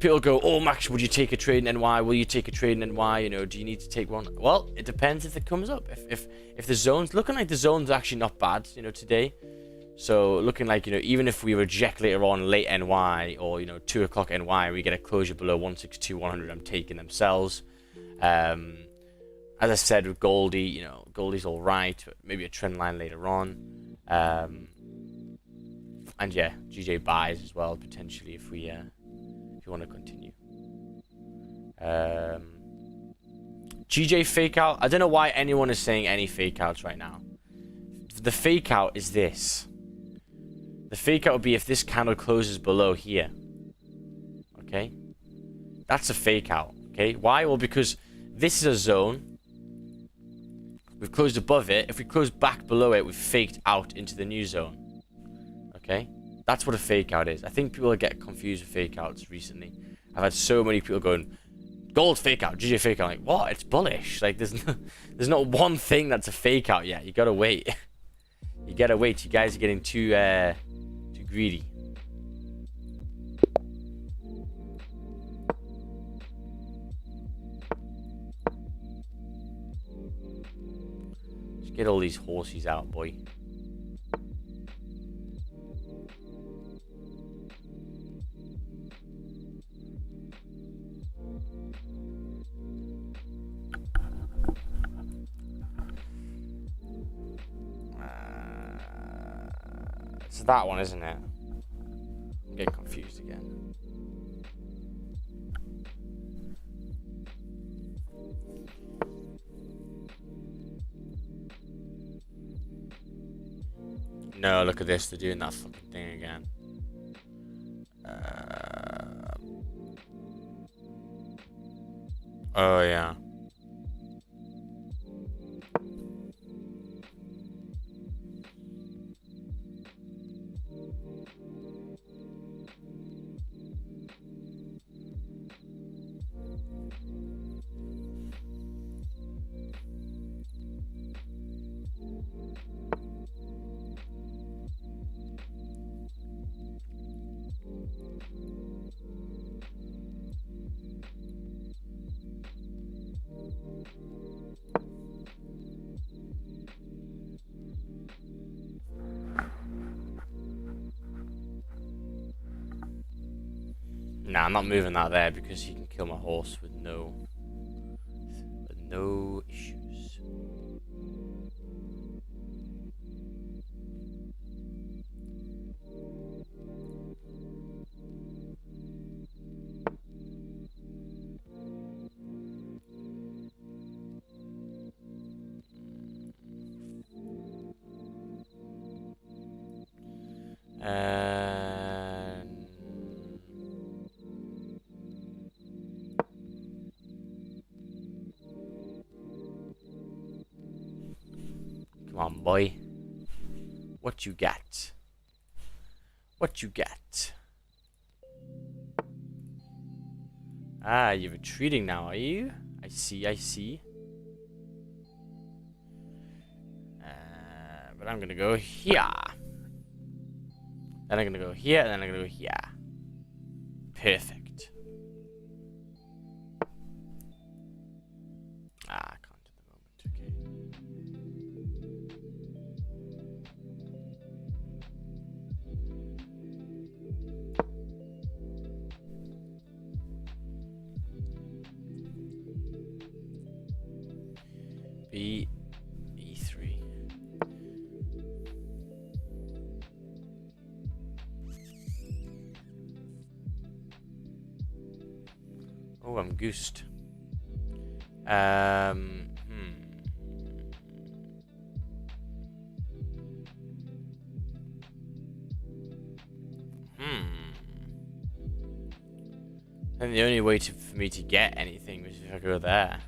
People go, oh, Max, would you take a trade in NY? Will you take a trade in NY? You know, do you need to take one? Well, it depends if it comes up. If the zone's looking like the zone's actually not bad, you know, today. So looking like, you know, even if we reject later on late NY or, you know, 2 o'clock NY, we get a closure below 162.100, I'm taking themselves. As I said with Goldie, you know, Goldie's all right, but maybe a trend line later on. And yeah, GJ buys as well, potentially, if we... you want to continue. GJ fake out. I don't know why anyone is saying any fake outs right now. The fake out is this. The fake out would be if this candle closes below here. Okay? That's a fake out. Okay? Why? Well, because this is a zone. We've closed above it. If we close back below it, we've faked out into the new zone. Okay? That's what a fake out is. I think people get confused with fake outs recently. I've had so many people going, gold fake out, GJ fake out. I'm like, what? It's bullish. Like, there's not one thing that's a fake out yet. You gotta wait. You gotta wait. You guys are getting too greedy. Just get all these horses out, boy. It's that one, isn't it? I'm getting confused again. No, look at this. They're doing that fucking thing again. Oh, yeah. Nah, I'm not moving that there because he can kill my horse with no issues. Come on, boy. What you got? What you got? Ah, you're retreating now, are you? I see, I see. But I'm gonna go here. Then I'm gonna go here, and then I'm gonna go here. Perfect. Ah, I can't at the moment, E3. Oh, I'm goosed. And the only way for me to get anything was if I go there.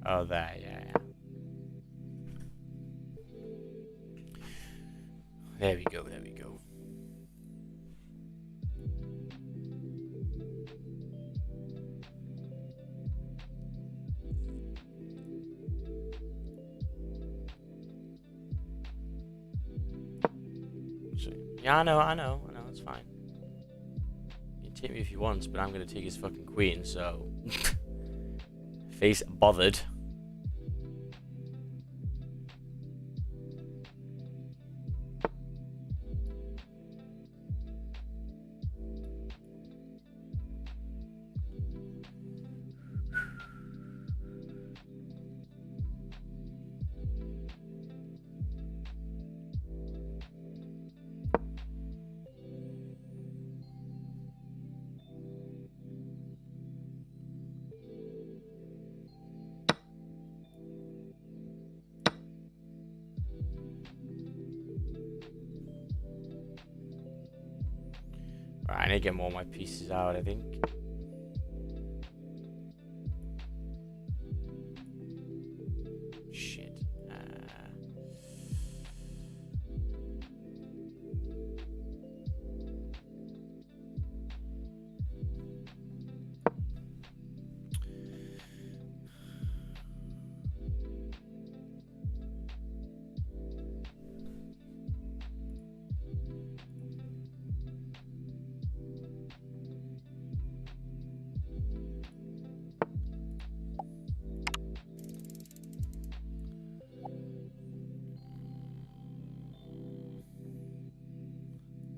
Oh, there, yeah. There we go, there we go. So, yeah, I know, it's fine. You can take me if you want, but I'm gonna take his fucking queen, so... Face bothered. Right, I need to get more of my pieces out, I think. Shit.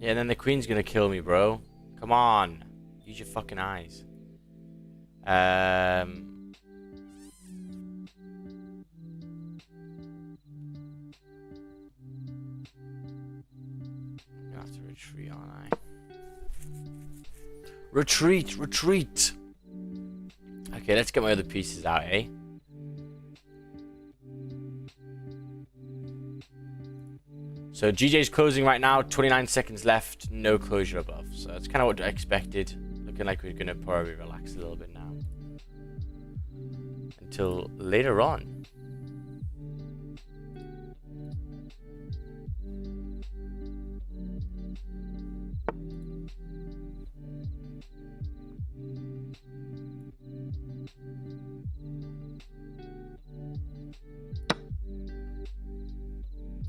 Yeah, and then the queen's gonna kill me, bro. Come on. Use your fucking eyes. I'm gonna have to retreat, aren't I? Retreat! Retreat! Okay, let's get my other pieces out, eh? So GJ's closing right now, 29 seconds left, no closure above. So that's kind of what I expected. Looking like we're gonna probably relax a little bit now. Until later on.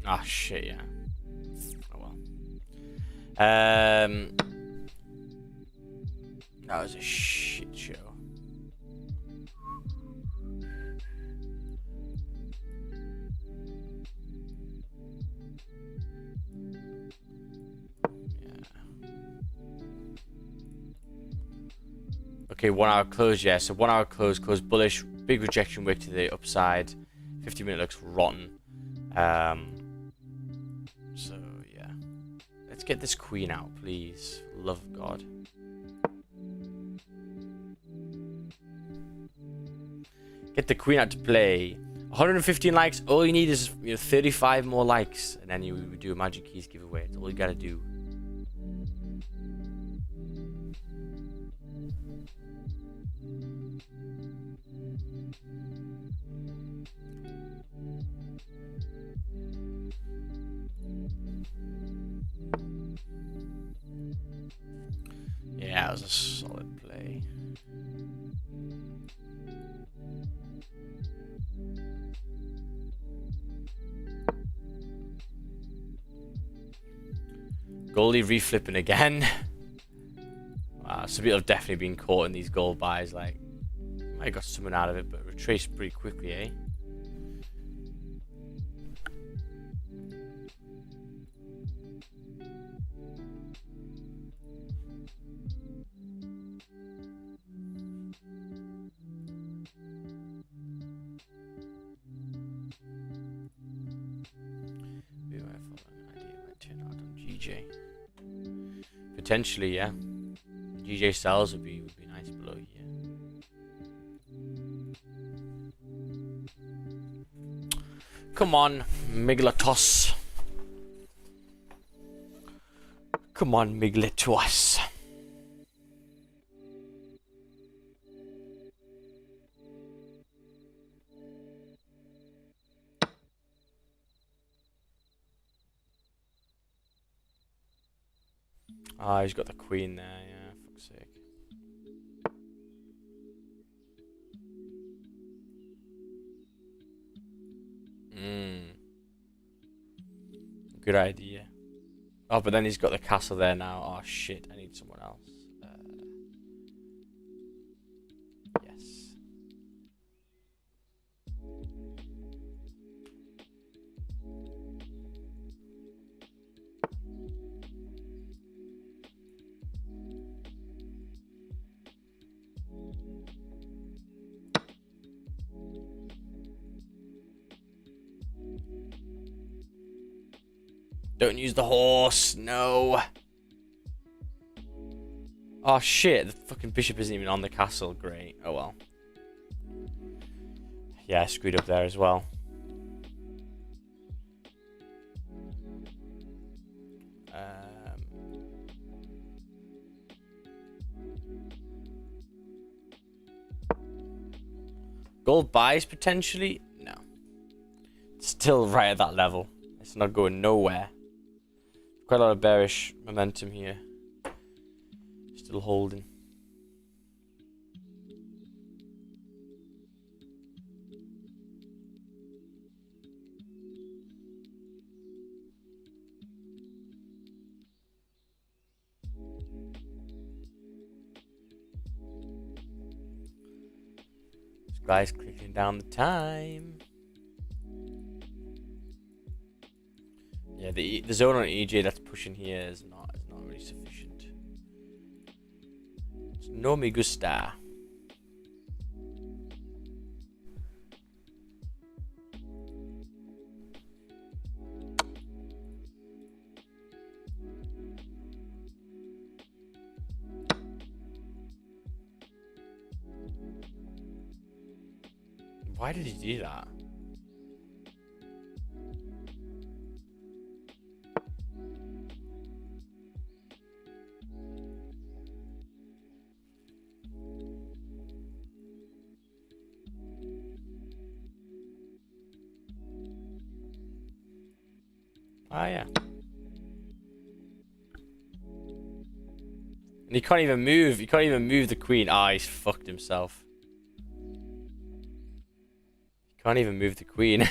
Ah, shit, yeah. Oh well. That was a shit show. Yeah. Okay, 1 hour close, yeah. So 1 hour close bullish, big rejection wick to the upside. 50-minute looks rotten. So yeah, let's get this queen out, please. Love of God. Get the queen out to play. 115 likes. All you need is 35 more likes, and then you do a Magic Keys giveaway. That's all you gotta do. Yeah, that was a solid play. Goldie reflipping again. Wow, some people have definitely been caught in these gold buys. Like, I got something out of it, but retraced pretty quickly, eh? GJ. Potentially, yeah. GJ sells would be nice below here. Come on, Miglatos. Come on, Miglatos. Ah, he's got the queen there, yeah, fuck's sake. Good idea. Oh, but then he's got the castle there now. Oh shit, I need someone else. Yes. Don't use the horse, no. Oh shit, the fucking bishop isn't even on the castle. Great. Oh well. Yeah, I screwed up there as well. Gold buys potentially? No. Still right at that level. It's not going nowhere. Quite a lot of bearish momentum here. Still holding. This guy's clicking down the time. Yeah, the zone on EJ that's pushing here is not really sufficient. No me gusta. Why did he do that? Ah, yeah. And he can't even move. He can't even move the queen. Ah, he's fucked himself. He can't even move the queen.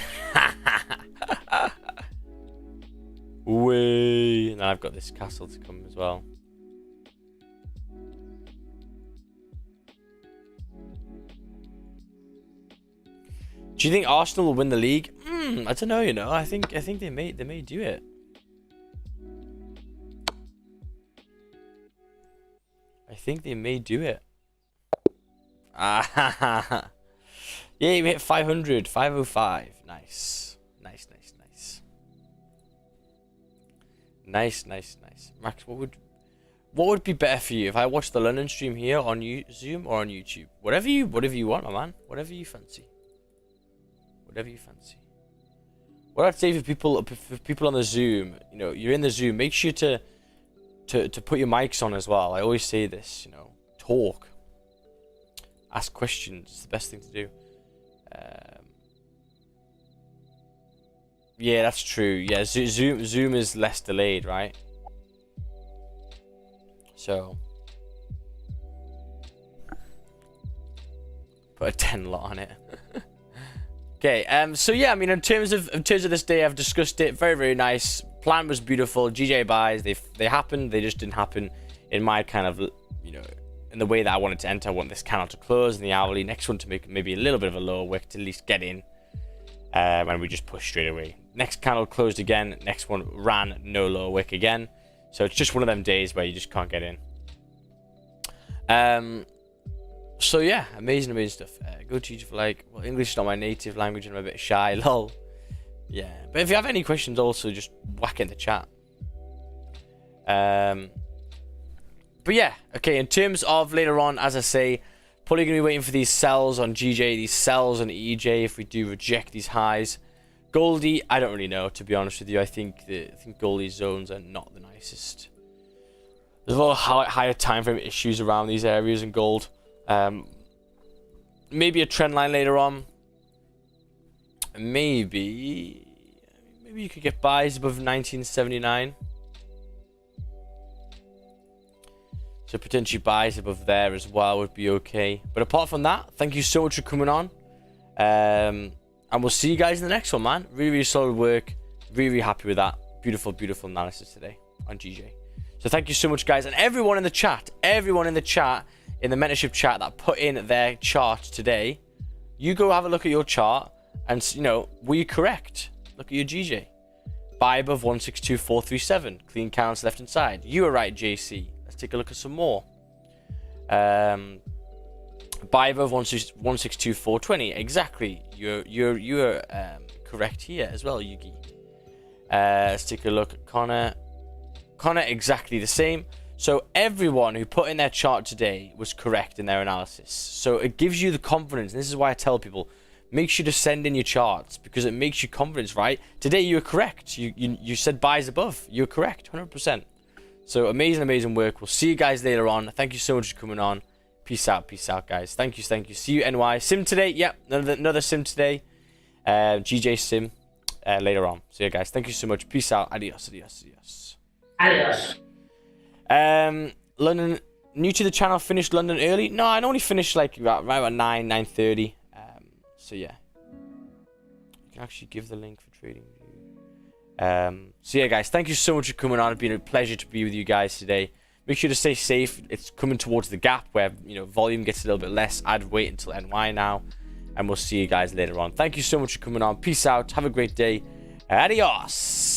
Way. And I've got this castle to come as well. Do you think Arsenal will win the league? I don't know, you know. I think they may do it. I think they may do it. Ah, yeah, we hit 500, 505. Nice. Nice. Max, what would be better for you if I watched the London stream here on Zoom or on YouTube? Whatever you want, my man. Whatever you fancy. What I'd say for people on the Zoom, you know, you're in the Zoom, make sure to put your mics on as well. I always say this, you know, talk, ask questions. It's the best thing to do. Yeah, that's true. Yeah, Zoom is less delayed, right? So put a 10 lot on it. Okay, so yeah, I mean, in terms of this day, I've discussed it. Very, very nice. Plan was beautiful. GJ buys, they happened. They just didn't happen in my kind of, you know, in the way that I wanted to enter. I want this candle to close and the hourly. Next one to make maybe a little bit of a lower wick to at least get in. And we just push straight away. Next candle closed again. Next one ran, no lower wick again. So it's just one of them days where you just can't get in. So yeah, amazing stuff. Go to YouTube for like, well, English is not my native language and I'm a bit shy, lol. Yeah, but if you have any questions also, just whack in the chat. But yeah, okay, in terms of later on, as I say, probably going to be waiting for these sells on GJ, these sells on EJ if we do reject these highs. Goldie, I don't really know, to be honest with you. I think Goldie's zones are not the nicest. There's a lot of higher time frame issues around these areas in gold. Maybe a trend line later on. Maybe you could get buys above 1979. So potentially buys above there as well would be okay. But apart from that, thank you so much for coming on. And we'll see you guys in the next one, man. Really, really solid work. Really, really happy with that. Beautiful, beautiful analysis today on GJ. So thank you so much, guys. And everyone in the chat, in the mentorship chat that put in their chart today, you go have a look at your chart and, you know, were you correct? Look at your GJ. Buy above 162437. Clean counts left and side. You were right, JC. Let's take a look at some more. Buy above 162420. Exactly. You're correct here as well, Yugi. Let's take a look at Connor. Connor, exactly the same. So everyone who put in their chart today was correct in their analysis. So it gives you the confidence. And this is why I tell people, make sure to send in your charts because it makes you confidence, right? Today you were correct. You said buys above. You were correct, 100%. So amazing, amazing work. We'll see you guys later on. Thank you so much for coming on. Peace out, guys. Thank you. See you, NY. Sim today. Yep, another sim today. GJ sim later on. So yeah, guys, thank you so much. Peace out. Adios. London, new to the channel, finished London early? No, I only finished like right about 9:30. So yeah, you can actually give the link for trading. So yeah, guys, thank you so much for coming on. It's been a pleasure to be with you guys today. Make sure to stay safe. It's coming towards the gap where, you know, volume gets a little bit less. I'd wait until NY now, and we'll see you guys later on. Thank you so much for coming on. Peace out. Have a great day. Adios.